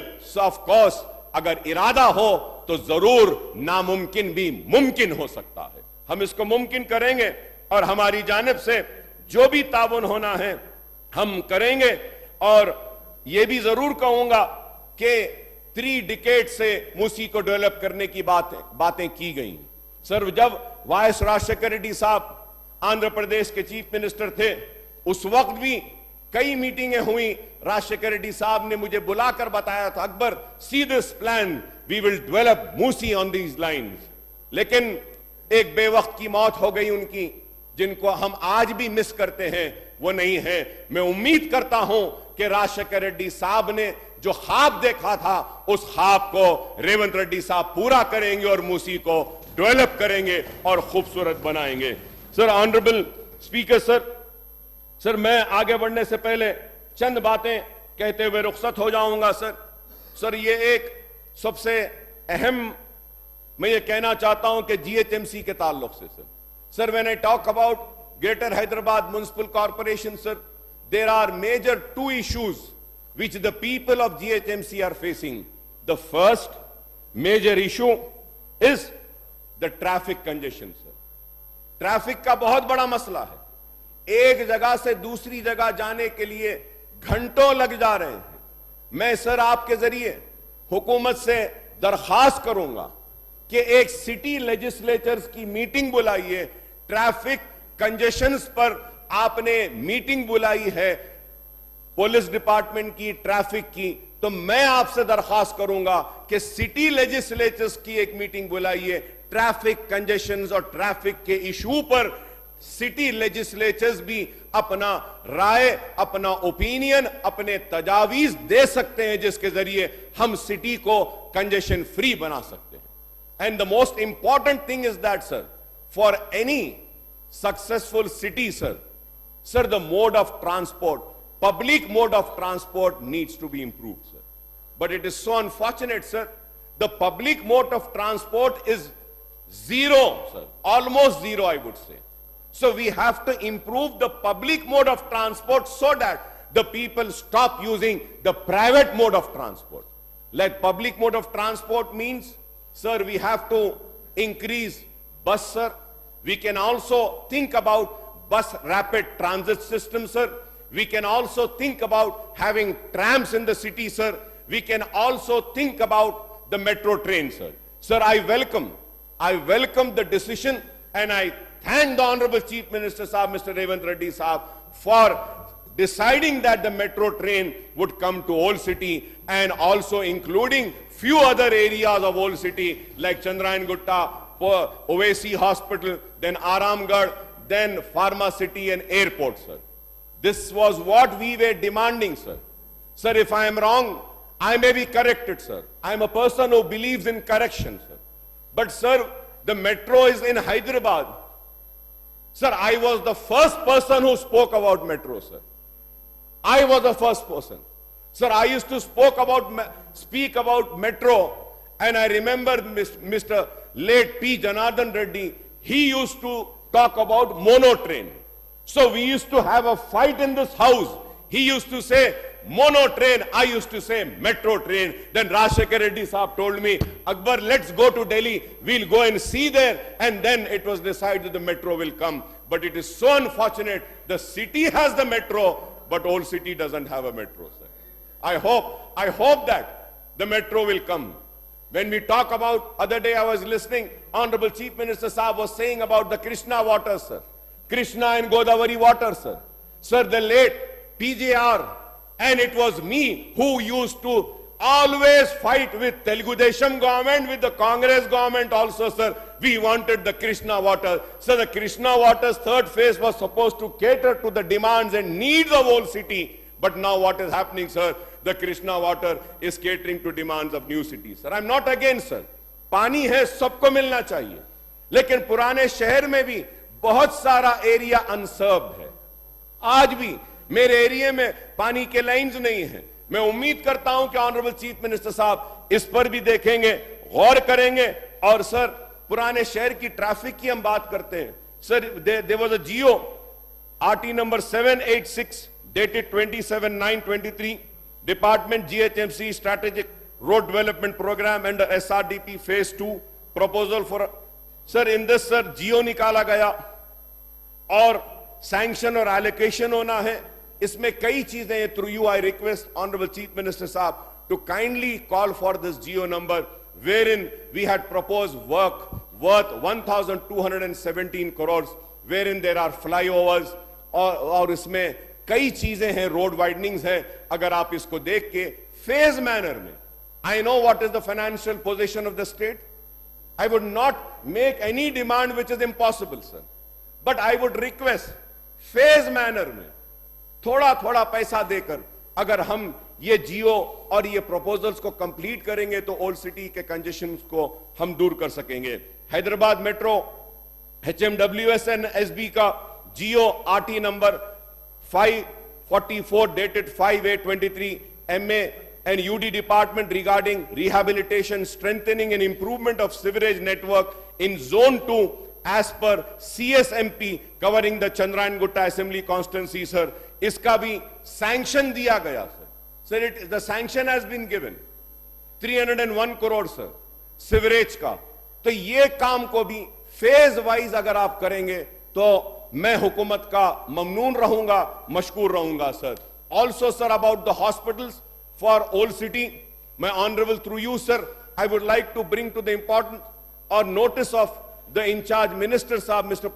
of course अगर इरादा हो तो जरूर नामुमकिन भी मुमकिन हो सकता है. हम इसको मुमकिन करेंगे और हमारी जानिब से जो भी ताउन होना है हम करेंगे. और यह भी जरूर कहूंगा कि 3 डिकेड से मूसी को डेवलप करने की बातें की गई. सर, जब वाइस राजशेखर रेड्डी साहब आंध्र प्रदेश के चीफ मिनिस्टर थे, उस वक्त भी कई मीटिंगें हुई. राजशेखर रेड्डी साहब ने मुझे बुलाकर बताया था, Akbar, see this plan, we will develop Musi on these lines. लेकिन एक बेवक्त की मौत हो गई उनकी, जिनको हम आज भी मिस करते हैं, वो नहीं है. मैं उम्मीद करता हूं कि राजशेखर रेड्डी साहब ने जो ख्वाब देखा था उस ख्वाब को रेवंत रेड्डी साहब पूरा करेंगे और मूसी को डेवलप करेंगे और खूबसूरत बनाएंगे. सर, ऑनरेबल स्पीकर, सर, मैं आगे बढ़ने से पहले चंद बातें कहते हुए रुखसत हो जाऊंगा. सर, ये एक सबसे अहम मैं ये कहना चाहता हूं कि जीएचएमसी के ताल्लुक से. Sir, when I talk about Greater Hyderabad Municipal Corporation, sir, there are major 2 issues which the people of GHMC are facing. The first major issue is the traffic congestion, sir. Traffic का बहुत बड़ा मसला है. एक जगह से दूसरी जगह जाने के लिए घंटों लग जा रहे हैं. मैं सर आपके जरिए हुकूमत से दरखास्त करूंगा कि एक सिटी लेजिस्लेचर्स की मीटिंग बुलाइए. ट्रैफिक कंजेशंस पर आपने मीटिंग बुलाई है पुलिस डिपार्टमेंट की, ट्रैफिक की, तो मैं आपसे दरखास्त करूंगा कि सिटी लेजिस्लेचर्स की एक मीटिंग बुलाइए. ट्रैफिक कंजेशंस और ट्रैफिक के इशू पर सिटी लेजिस्लेचर्स भी अपना राय, अपना ओपिनियन, अपने तजावीज दे सकते हैं, जिसके जरिए हम सिटी को कंजेशन फ्री बना सकते हैं. And the most important thing is that, sir, for any successful city, sir, the mode of transport, public mode of transport needs to be improved, sir. But it is so unfortunate, sir, the public mode of transport is zero, sir, almost zero, I would say. So we have to improve the public mode of transport so that the people stop using the private mode of transport. Like public mode of transport means, sir, we have to increase bus, sir. We can also think about bus rapid transit system, sir. We can also think about having trams in the city, sir. We can also think about the metro train, sir. Sir, I welcome the decision, and I thank the Honorable Chief Minister Saab, Mr. Revant Reddy Saab, for deciding that the metro train would come to Old City, and also including few other areas of Old City like Chandrayan Gutta, Owaisi Hospital, then Aramgarh, then Pharma City and Airport, sir. This was what we were demanding, sir. Sir, if I am wrong, I may be corrected, sir. I am a person who believes in correction, sir. But, sir, the metro is in Hyderabad. Sir, I was the first person who spoke about metro, sir. I was the first person. Sir, I used to speak about metro, and I remember Mr. late P. Janardhan Reddy, he used to talk about mono train. So we used to have a fight in this house. He used to say mono train, I used to say metro train. Then Rajshekar Reddy Saab told me, Akbar, let's go to Delhi, we'll go and see there, and then it was decided the metro will come. But it is so unfortunate, the city has the metro, but Old City doesn't have a metro, sir. I hope that the metro will come. When we talk about, other day I was listening, Honorable Chief Minister Saab was saying about the Krishna water, sir. Krishna and Godavari water, sir. Sir, the late PJR, and it was me who used to always fight with Telugu Desam government, with the Congress government also, sir. We wanted the Krishna water. So the Krishna water's third phase was supposed to cater to the demands and needs of Old City. But now what is happening, sir? The Krishna water is catering to demands of new cities. Sir, I'm not against, sir. पानी है, सबको मिलना चाहिए. लेकिन पुराने शहर में भी बहुत सारा एरिया अनसर्व्ड है. आज भी मेरे एरिया में पानी के लाइंस नहीं है. मैं उम्मीद करता हूं कि ऑनरेबल चीफ मिनिस्टर साहब इस पर भी देखेंगे, गौर करेंगे. और सर, पुराने शहर की ट्रैफिक की हम बात करते हैं. Sir, there was a GO RT number 786 dated 27/9/23, Department GHMC Strategic Road Development Program under SRDP Phase 2 proposal for, sir, in this, sir, जियो निकाला गया और सैंक्शन और एलोकेशन होना है. इसमें कई चीजें हैं. Through you I request honourable chief minister साहब to kindly call for this geo number, wherein we had proposed work worth 1,217 crores, wherein there are flyovers और इसमें कई चीजें हैं, रोड वाइडनिंग्स हैं. अगर आप इसको देख के फेज मैनर में, I know what is the financial position of the state. I would not make any demand which is impossible, sir. But I would request, phase manner में थोड़ा थोड़ा पैसा देकर अगर हम ये जियो और ये proposals को complete करेंगे तो ओल्ड सिटी के congestions को हम दूर कर सकेंगे. Hyderabad metro, HMWS and SB का जियो RT number 544 dated 5/8/23, MA and UD department regarding rehabilitation, strengthening and improvement of sewerage network in Zone 2 as per CSMP covering the Chandrayan Gutta Assembly constituency, sir. Iska bhi sanction diya gaya, sir. Sir, the sanction has been given. 301 crore, sir. Sewerage ka. तो ये काम को भी phase wise अगर आप करेंगे तो मैं हुकूमत का ममनून रहूंगा, मशकूर रहूंगा, sir. Also, sir, about the hospitals for Old City, my honorable, through you, sir, I would like to bring to the important or notice of the in-charge minister, साहब, Mr.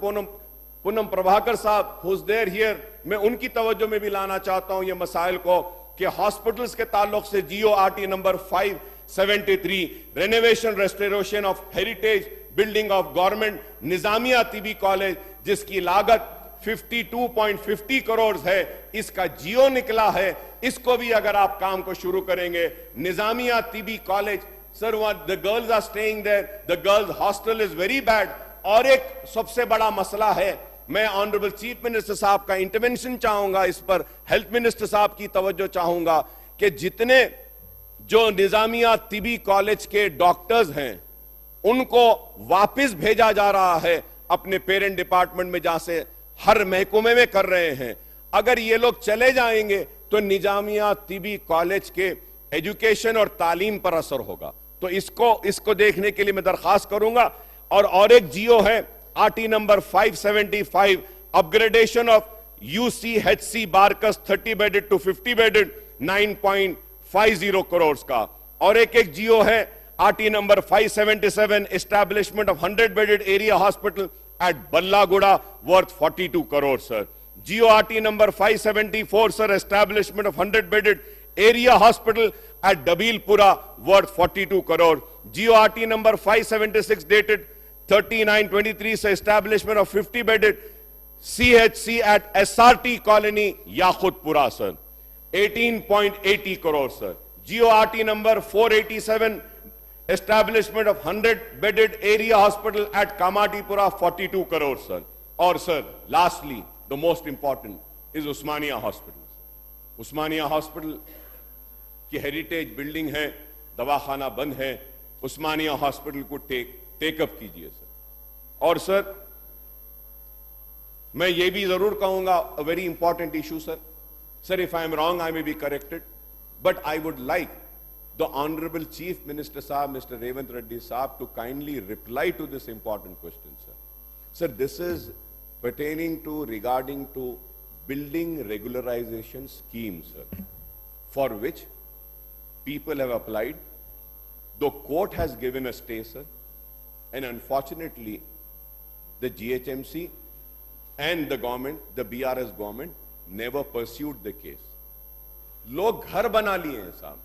पूनम प्रभाकर साहब, who's there here. मैं उनकी तवज्जो में भी लाना चाहता हूं ये मसाइल को कि हॉस्पिटल्स के ताल्लुक से GORT number 573, renovation restoration of heritage building of government Nizamia Tibbi college, जिसकी लागत 52.50 करोड़ है, इसका जियो निकला है. इसको भी अगर आप काम को शुरू करेंगे, Nizamia Tibbi college, sir, the girls are staying there, the girls hostel is very bad. और एक सबसे बड़ा मसला है, मैं ऑनरेबल चीफ मिनिस्टर साहब का इंटरवेंशन चाहूंगा इस पर, हेल्थ मिनिस्टर साहब की तवज्जो चाहूंगा कि जितने जो निजामिया तिबी कॉलेज के डॉक्टर्स हैं उनको वापस भेजा जा रहा है अपने पेरेंट डिपार्टमेंट में, जहां से हर महकमे में कर रहे हैं. अगर ये लोग चले जाएंगे तो निजामिया तिबी कॉलेज के एजुकेशन और तालीम पर असर होगा। तो इसको देखने के लिए मैं दरखास्त करूंगा। और एक जियो है RT number 575, upgradation of UCHC Barkas 30 bedded to 50 bedded 9.50 crore का। और एक जियो है RT number 577, establishment of 100 bedded area hospital at Ballaguda worth 42 crore sir. GO RT number 574 sir, establishment of 100 bedded area hospital at Dabeerpura worth 42 crore. GO RT number 576 dated 39/23 से establishment of 50 bedded CHC at SRT colony Yakutpura sir 18.80 crore sir. GORT number 487, establishment of 100 bedded area hospital at Kamatipura 42 crore sir. और sir lastly the most important is Osmania hospital. Osmania hospital की heritage building है, दवाखाना बंद है, Osmania hospital को take up कीजिए sir. और sir मैं ये भी जरूर कहूंगा, a very important issue sir, sir if I am wrong I may be corrected, but I would like the honourable chief minister साहब मिस्टर रेवंत रेड्डी साहब to kindly reply to this important question sir. Sir this is pertaining to regarding to building regularization scheme sir, for which people have applied. The court has given a stay sir, and unfortunately the GHMC and the government, the BRS government never pursued the case. लोग घर बना लिए हैं साहब,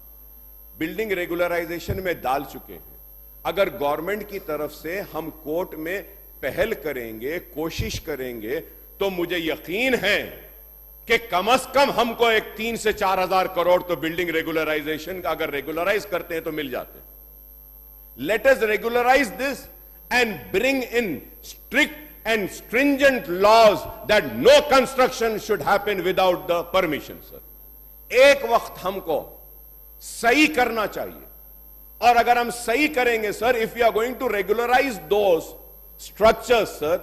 building regularisation में डाल चुके हैं। अगर गवर्नमेंट की तरफ से हम कोर्ट में पहल करेंगे, कोशिश करेंगे, तो मुझे यकीन है कि कम से कम हमको एक 3 से 4 हजार करोड़ तो बिल्डिंग रेगुलराइजेशन का अगर रेगुलराइज करते हैं तो मिल जाते हैं। Let us regularise this and bring in strict and stringent laws that no construction should happen without the permission sir. एक वक्त हमको सही करना चाहिए, और अगर हम सही करेंगे sir, if you are going to regularise those structures sir,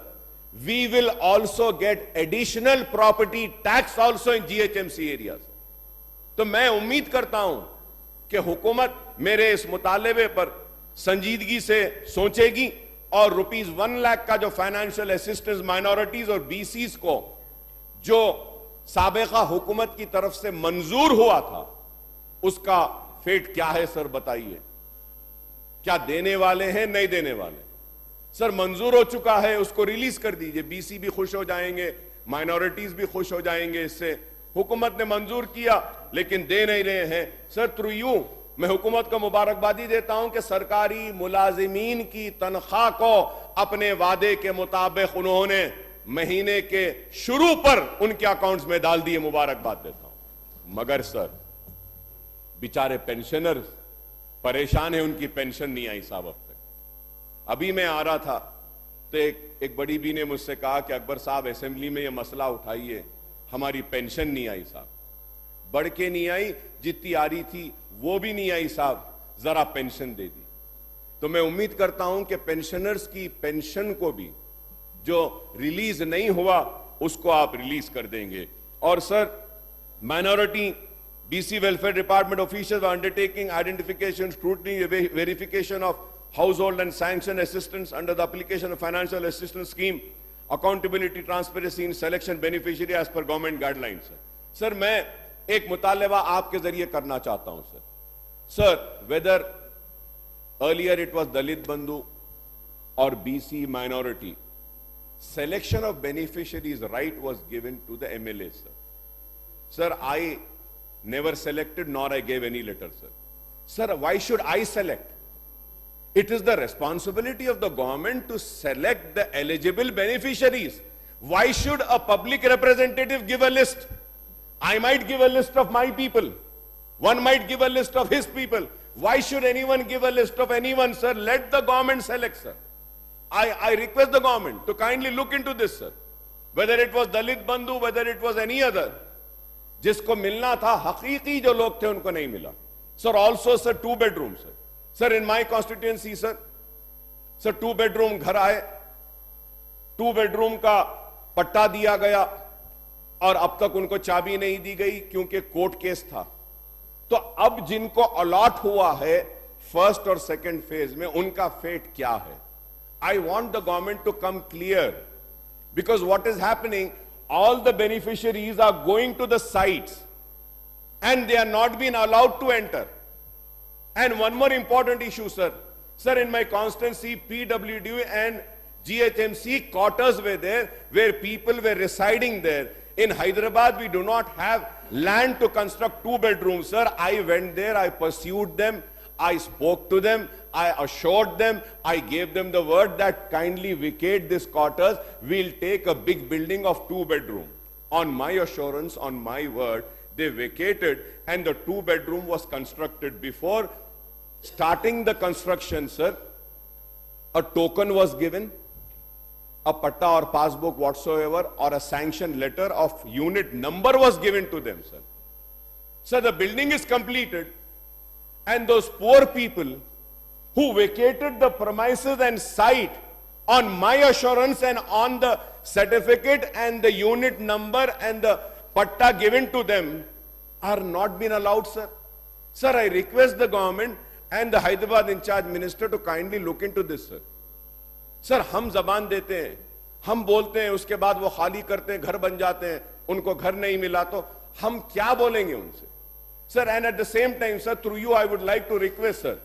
we will also get additional property tax also in GHMC areas। तो मैं उम्मीद करता हूं कि हुकूमत मेरे इस मुतालबे पर संजीदगी से सोचेगी और ₹1 लाख का जो फाइनेंशियल असिस्टेंस माइनॉरिटीज और बीसीज को जो साबिका हुकूमत की तरफ से मंजूर हुआ था, उसका फेट क्या है सर बताइए। क्या देने वाले हैं, नहीं देने वाले? सर मंजूर हो चुका है, उसको रिलीज कर दीजिए, बीसी भी खुश हो जाएंगे, माइनॉरिटीज भी खुश हो जाएंगे इससे। हुकूमत ने मंजूर किया लेकिन दे नहीं रहे हैं सर। थ्रू यू मैं हुकूमत को मुबारकबादी देता हूं कि सरकारी मुलाजिमीन की तनख्वाह को अपने वादे के मुताबिक उन्होंने महीने के शुरू पर उनके अकाउंट्स में डाल दिए, मुबारकबाद देता हूं। मगर सर बेचारे पेंशनर्स परेशान है, उनकी पेंशन नहीं आई साहब अब तक। अभी मैं आ रहा था तो एक बड़ी बी ने मुझसे कहा कि अकबर साहब असेंबली में ये मसला उठाइए, हमारी पेंशन नहीं आई साहब। बढ़ के नहीं आई, जितनी आ रही थी वो भी नहीं आई साहब, जरा पेंशन दे दी। तो मैं उम्मीद करता हूं कि पेंशनर्स की पेंशन को भी जो रिलीज नहीं हुआ उसको आप रिलीज कर देंगे। और sir minority BC welfare department officials are undertaking identification, scrutiny, verification of household and sanction assistance under the application of financial assistance scheme, accountability, transparency in selection beneficiary as per government guidelines sir। मैं एक मुतालबा आपके जरिए करना चाहता हूं sir, whether earlier it was Dalit Bandhu or BC minority, selection of beneficiaries right was given to the MLA sir। I never selected nor I gave any letter sir। Why should I select? It is the responsibility of the government to select the eligible beneficiaries. Why should a public representative give a list? I might give a list of my people. One might give a list of his people. Why should anyone give a list of anyone, sir? Let the government select, sir. I request the government to kindly look into this, sir. Whether it was Dalit Bandhu, whether it was any other, जिसको मिलना था, हकीकी जो लोग थे उनको नहीं मिला. Sir, also, sir, 2 bedrooms, sir. Sir, in my constituency, sir, 2 bedroom घर आए, 2 bedroom का पट्टा दिया गया और अब तक उनको चाबी नहीं दी गई क्योंकि कोर्ट केस था. तो अब जिनको अलॉट हुआ है फर्स्ट और सेकंड फेज में, उनका फेट क्या है? I want the government to come clear, because what is happening, all the beneficiaries are going to the sites and they are not being allowed to enter. And one more important issue, sir. Sir, in my constituency, PWD and GHMC quarters were there where people were residing there. In Hyderabad, we do not have land to construct 2 bedrooms, sir. I went there, I pursued them, I spoke to them, I assured them, I gave them the word that kindly vacate this quarters. We'll take a big building of 2 bedroom. On my assurance, on my word, they vacated and the 2 bedroom was constructed. Before starting the construction, sir, a token was given, a patta or passbook whatsoever, or a sanction letter of unit number was given to them, sir. Sir, the building is completed and those poor people who vacated the premises and site on my assurance and on the certificate and the unit number and the patta given to them are not been allowed, sir. Sir, I request the government and the Hyderabad in charge minister to kindly look into this, sir. Sir, हम जबान देते हैं, हम बोलते हैं, उसके बाद वो खाली करते हैं, घर बन जाते हैं, उनको घर नहीं मिला तो हम क्या बोलेंगे उनसे? Sir, and at the same time, sir, through you I would like to request, sir,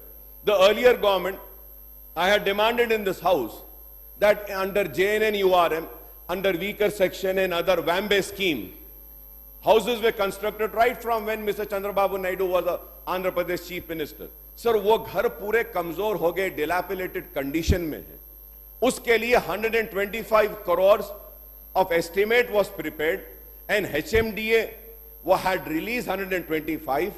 the earlier government, I had demanded in this house that under JNN URM, under weaker section and other WAMBE scheme, houses were constructed right from when Mr. Chandrababu Naidu was the Andhra Pradesh Chief Minister. Sir, वो घर पूरे कमजोर हो गए, dilapidated condition में है. उसके लिए 125 crores of estimate was prepared and HMDA had released 125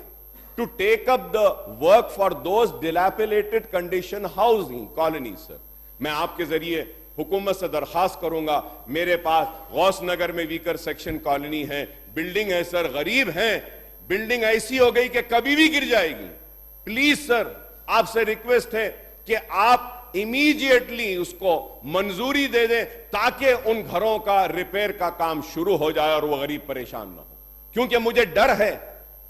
to take up the work for those dilapidated condition housing colonies, sir. मैं आपके जरिए हुकूमत से दरखास्त करूंगा, मेरे पास गौस नगर में वीकर सेक्शन कॉलोनी है, बिल्डिंग है सर, गरीब हैं, बिल्डिंग ऐसी हो गई कि कभी भी गिर जाएगी. प्लीज सर, आपसे रिक्वेस्ट है कि आप इमीडिएटली उसको मंजूरी दे दें ताकि उन घरों का रिपेयर का काम शुरू हो जाए और वो गरीब परेशान ना हो. क्योंकि मुझे डर है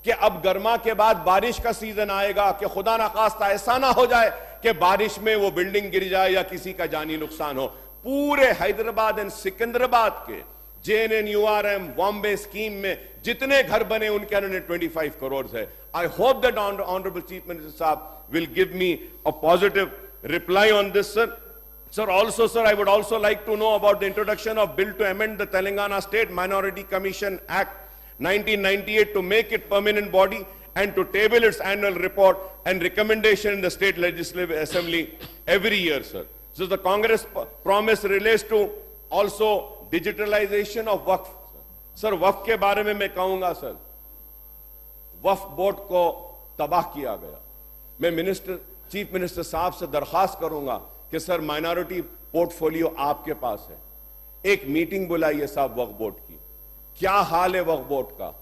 कि अब गर्मा के बाद बारिश का सीजन आएगा कि खुदा ना खास्ता ऐसा ना हो जाए कि बारिश में वो बिल्डिंग गिर जाए या किसी का जानी नुकसान हो. पूरे हैदराबाद एंड सिकंदराबाद के JNN-URM बॉम्बे स्कीम में जितने घर बने उनके 125 करोड़ है. I hope that honourable chief minister sahab will give me a positive reply on this, sir. Sir, also, sir, I would also like to know about the introduction of bill to amend the Telangana State Minority Commission Act 1998 to make it permanent body and to table its annual report and recommendation in the State Legislative Assembly every year, sir. So the Congress promise relates to also digitalization of Waqf. Sir, वक्फ के बारे में मैं कहूंगा, sir, वक्फ board को तबाह किया गया. मैं चीफ मिनिस्टर साहब से दरखास्त करूंगा कि सर माइनॉरिटी पोर्टफोलियो आपके पास है, एक मीटिंग बुलाइए साहब वक्फ बोर्ड की. क्या हाल है वक्फ बोर्ड का?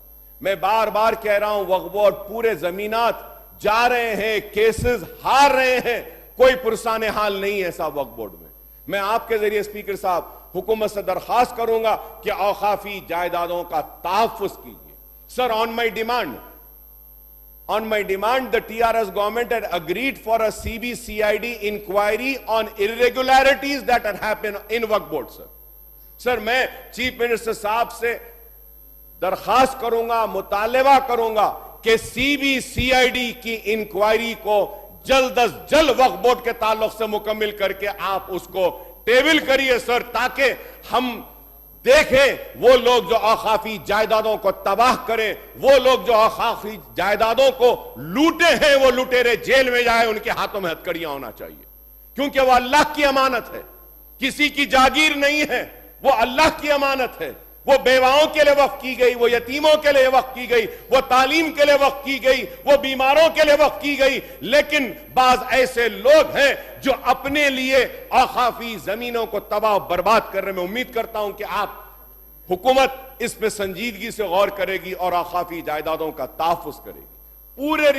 मैं बार बार कह रहा हूं, वक्फ बोर्ड पूरे जमीनात जा रहे हैं, केसेस हार रहे हैं, कोई पुरसाने हाल नहीं है साहब वक्फ बोर्ड में. मैं आपके जरिए स्पीकर साहब हुकूमत से दरखास्त करूंगा कि औकाफी जायदादों का तहफ्फुज कीजिए. Sir, on my demand, the TRS government had agreed for a CBCID inquiry on irregularities that had happened in Waqf Board, sir. Sir, मैं चीफ मिनिस्टर साहब से दरखास्त करूंगा, मुतालबा करूंगा कि CBCID की इंक्वायरी को जल्द अज जल्द वक्फ बोर्ड के ताल्लुक से मुकम्मल करके आप उसको टेबल करिए सर, ताकि हम देखें वो लोग जो औकाफी जायदादों को तबाह करें, वो लोग जो औकाफी जायदादों को लूटे हैं, वो लुटेरे जेल में जाए, उनके हाथों में हथकड़ियां होना चाहिए. क्योंकि वो अल्लाह की अमानत है, किसी की जागीर नहीं है, वो अल्लाह की अमानत है. वो बेवाओं के लिए वक्फ की गई, वो यतीमों के लिए वक्फ की गई, वो तालीम के लिए वक्फ की गई, वो बीमारों के लिए वक्फ की गई. लेकिन बाज ऐसे लोग हैं जो अपने लिए औकाफी जमीनों को तबाह बर्बाद कर रहे हैं. मैं उम्मीद करता हूं कि आप हुकूमत इस पे संजीदगी से गौर करेगी और औकाफी जायदादों का तहफ्फुज करेगी. पूरे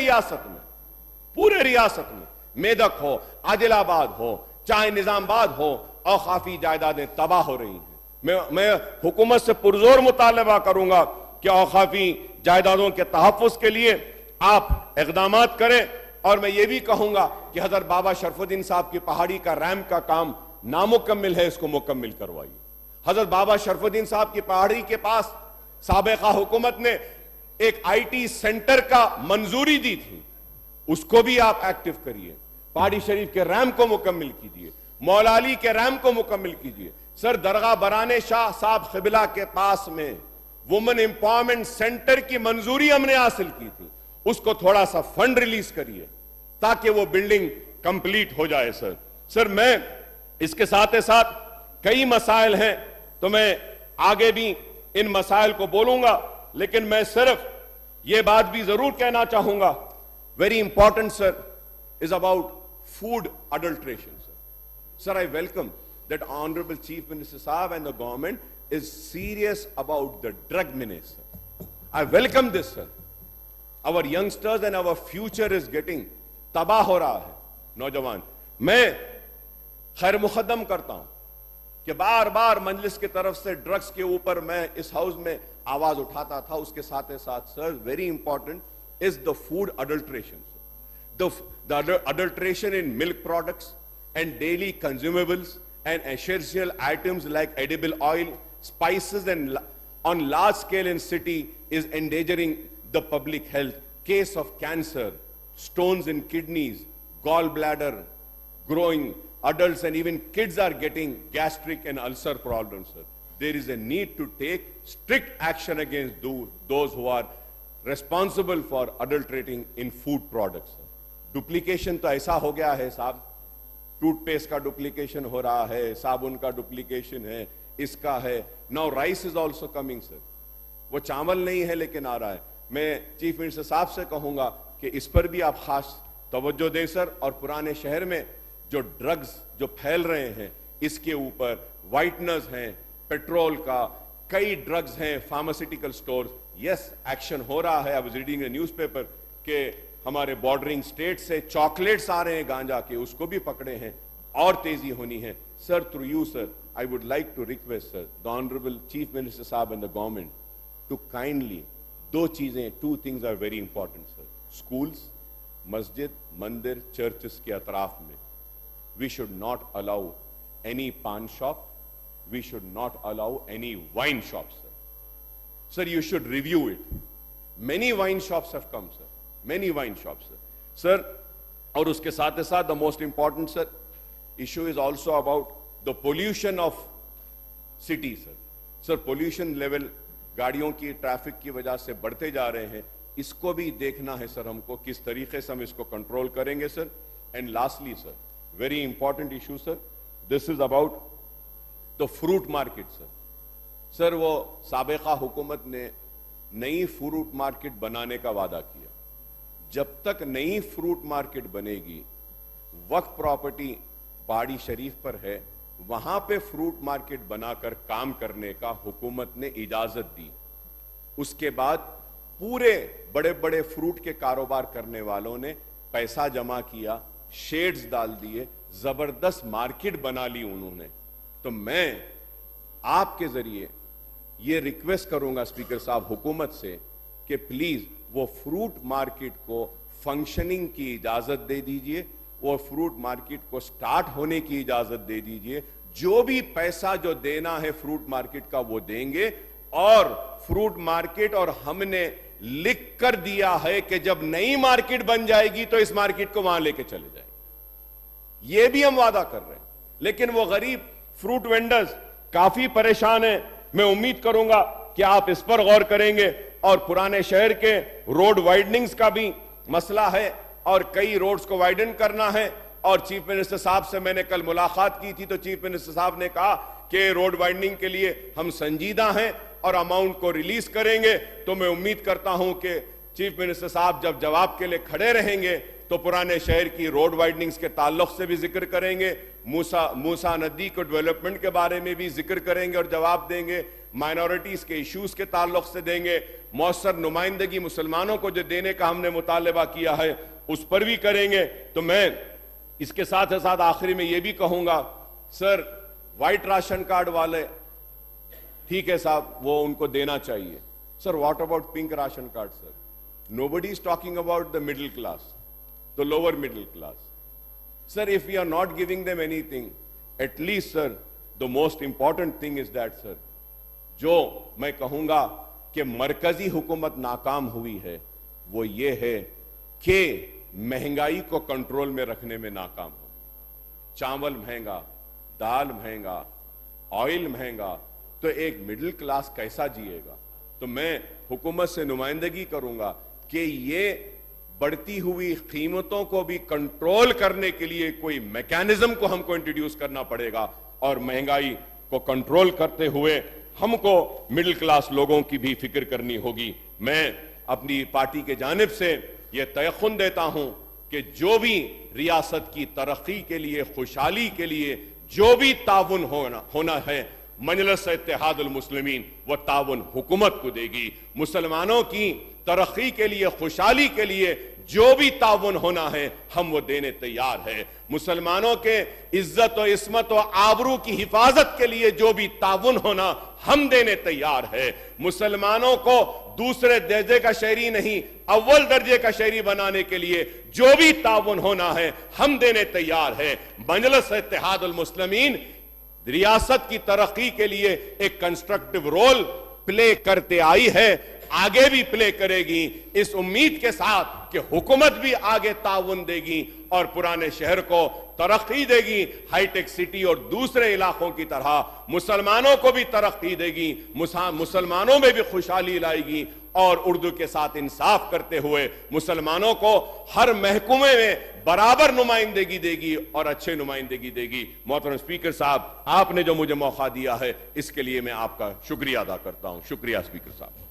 रियासत में मेदक हो, आदिलाबाद हो, चाहे निजामाबाद हो, औकाफी जायदादें तबाह हो रही हैं. मैं हुकूमत से पुरजोर मुतालबा करूंगा कि औकाफी जायदादों के तहफ्फुज के लिए आप इक़दामात करें। और मैं ये भी कहूंगा कि हजरत बाबा शरफुद्दीन साहब की पहाड़ी का रैम्प का काम नामुकम्मिल है, इसको मुकम्मिल करवाइए। हजरत बाबा शरफुद्दीन साहब की पहाड़ी के पास साबिक़ा हुकूमत ने एक IT सेंटर का मंजूरी दी थी, उसको भी आप एक्टिव करिए। पहाड़ी शरीफ के रैम्प को मुकम्मिल कीजिए, मौला अली के रैम्प को मुकम्मिल कीजिए। सर, दरगाह बराने शाह साहब क़िबला के पास में वुमेन एम्पावरमेंट सेंटर की मंजूरी हमने हासिल की थी, उसको थोड़ा सा फंड रिलीज करिए ताकि वो बिल्डिंग कंप्लीट हो जाए। सर मैं इसके साथ साथ कई मसाइल हैं, तो मैं आगे भी इन मसाइल को बोलूंगा, लेकिन मैं सिर्फ ये बात भी जरूर कहना चाहूंगा, very important sir, is about food adulteration, sir. Sir, I welcome that Honorable Chief Minister Saab and the government is serious about the drug menace, sir. I welcome this, sir. Our youngsters and our future is getting तबाह हो रहा है, नौजवान। मैं खैर मुकद्दम करता हूं कि बार बार मजलिस की तरफ से ड्रग्स के ऊपर मैं इस हाउस में आवाज उठाता था। उसके साथ साथ sir, very important is the food adulteration, the adulteration in milk products and daily consumables and essential items like edible oil, spices, and on large scale in city is endangering the public health. Case of cancer, stones in kidneys, gallbladder, growing adults and even kids are getting gastric and ulcer problems, sir. There is a need to take strict action against those who are responsible for adulterating in food products. Duplication तो ऐसा हो गया है साहब, toothpaste का duplication हो रहा है, साबुन का डुप्लीकेशन है, इसका है। Now rice is also coming sir, वो चावल नहीं है लेकिन आ रहा है। मैं चीफ मिनिस्टर साहब से कहूंगा कि इस पर भी आप खास तवज्जो दें सर, और पुराने शहर में जो ड्रग्स जो फैल रहे हैं इसके ऊपर वाइटनर्स हैं, पेट्रोल का, कई ड्रग्स हैं, फार्मास्यूटिकल स्टोर्स, यस एक्शन हो रहा है। I was reading A newspaper के हमारे बॉर्डरिंग स्टेट से चॉकलेट्स आ रहे हैं गांजा के, उसको भी पकड़े हैं, और तेजी होनी है। Sir, through you sir, I would like to request sir the honourable chief minister sahab and the government to kindly, दो चीजें, two things are very important sir. Schools, मस्जिद, मंदिर, चर्चेस के अतराफ में we should not allow any paan shop, we should not allow any wine shop sir. Sir, you should review it. Many wine shops have come, sir. Many wine shops, sir. Sir, और उसके साथ साथ the most important, sir, issue is also about the pollution of city, sir. Sir, pollution level गाड़ियों की, traffic की वजह से बढ़ते जा रहे हैं, इसको भी देखना है सर हमको, किस तरीके से हम इसको कंट्रोल करेंगे sir. And lastly sir, very important issue sir, this is about the fruit market sir. Sir, वो साबिक़ा हुकूमत ने नई फ्रूट मार्केट बनाने का वादा किया। जब तक नई फ्रूट मार्केट बनेगी, वक्फ प्रॉपर्टी पहाड़ी शरीफ पर है, वहां पे फ्रूट मार्केट बनाकर काम करने का हुकूमत ने इजाजत दी। उसके बाद पूरे बड़े बड़े फ्रूट के कारोबार करने वालों ने पैसा जमा किया, शेड्स डाल दिए, जबरदस्त मार्केट बना ली उन्होंने। तो मैं आपके जरिए ये रिक्वेस्ट करूंगा स्पीकर साहब हुकूमत से कि प्लीज वो फ्रूट मार्केट को फंक्शनिंग की इजाजत दे दीजिए, वो फ्रूट मार्केट को स्टार्ट होने की इजाजत दे दीजिए। जो भी पैसा जो देना है फ्रूट मार्केट का वो देंगे, और फ्रूट मार्केट, और हमने लिख कर दिया है कि जब नई मार्केट बन जाएगी तो इस मार्केट को वहां लेके चले जाएंगे। ये भी हम वादा कर रहे हैं। लेकिन वो गरीब फ्रूट वेंडर्स काफी परेशान हैं। मैं उम्मीद करूंगा कि आप इस पर गौर करेंगे। और पुराने शहर के रोड वाइडनिंग्स का भी मसला है, और कई रोड्स को वाइडन करना है। और चीफ मिनिस्टर साहब से मैंने कल मुलाकात की थी, तो चीफ मिनिस्टर साहब ने कहा कि रोड वाइडनिंग के लिए हम संजीदा हैं और अमाउंट को रिलीज करेंगे। तो मैं उम्मीद करता हूं कि चीफ मिनिस्टर साहब जब जवाब के लिए खड़े रहेंगे तो पुराने शहर की रोड वाइडनिंग्स के ताल्लुक से भी जिक्र करेंगे, मूसा नदी को डेवलपमेंट के बारे में भी जिक्र करेंगे और जवाब देंगे, माइनॉरिटीज के इश्यूज के ताल्लुक से देंगे, मौसर नुमाइंदगी मुसलमानों को जो देने का हमने मुतालबा किया है उस पर भी करेंगे। तो मैं इसके साथ साथ आखिरी में यह भी कहूंगा, सर, व्हाइट राशन कार्ड वाले ठीक है साहब, वो उनको देना चाहिए। Sir, what about pink ration card sir? Nobody is talking about the middle class, the lower middle class. Sir, if we are not giving them anything, at least, sir, the most important thing is that, sir, जो मैं कहूंगा कि मरकजी हुकूमत नाकाम हुई है, वो ये है कि महंगाई को कंट्रोल में रखने में नाकाम हो। चावल महंगा, दाल महंगा, ऑयल महंगा, तो एक मिडिल क्लास कैसा जिएगा? तो मैं हुकूमत से नुमाइंदगी करूंगा कि ये बढ़ती हुई कीमतों को भी कंट्रोल करने के लिए कोई मैकेनिज्म को हमको इंट्रोड्यूस करना पड़ेगा, और महंगाई को कंट्रोल करते हुए हमको मिडिल क्लास लोगों की भी फिक्र करनी होगी। मैं अपनी पार्टी के जानिब से यह तयखुन देता हूं कि जो भी रियासत की तरक्की के लिए, खुशहाली के लिए जो भी ताउन होना है, मजलिस इत्तेहादुल मुस्लिमीन वो ताउन हुकूमत को देगी। मुसलमानों की तरक्की के लिए, खुशहाली के लिए जो भी ताउन होना है, हम वो देने तैयार है। मुसलमानों के इज्जत और इस्मत और आबरू की हिफाजत के लिए जो भी ताउन होना, हम देने तैयार है। मुसलमानों को दूसरे दर्जे का शहरी नहीं, अव्वल दर्जे का शहरी बनाने के लिए जो भी ताउन होना है, हम देने तैयार है। मजलिस इत्तेहादुल मुस्लिमीन रियासत की तरक्की के लिए एक कंस्ट्रक्टिव रोल प्ले करते आई है, आगे भी प्ले करेगी, इस उम्मीद के साथ कि हुकूमत भी आगे ताउन देगी और पुराने शहर को तरक्की देगी, हाईटेक सिटी और दूसरे इलाकों की तरह मुसलमानों को भी तरक्की देगी, मुसलमानों में भी खुशहाली लाएगी, और उर्दू के साथ इंसाफ करते हुए मुसलमानों को हर महकमे में बराबर नुमाइंदगी देगी और अच्छे नुमाइंदगी देगी। मोहतरम स्पीकर साहब, आपने जो मुझे मौका दिया है, इसके लिए मैं आपका शुक्रिया अदा करता हूं। शुक्रिया स्पीकर साहब।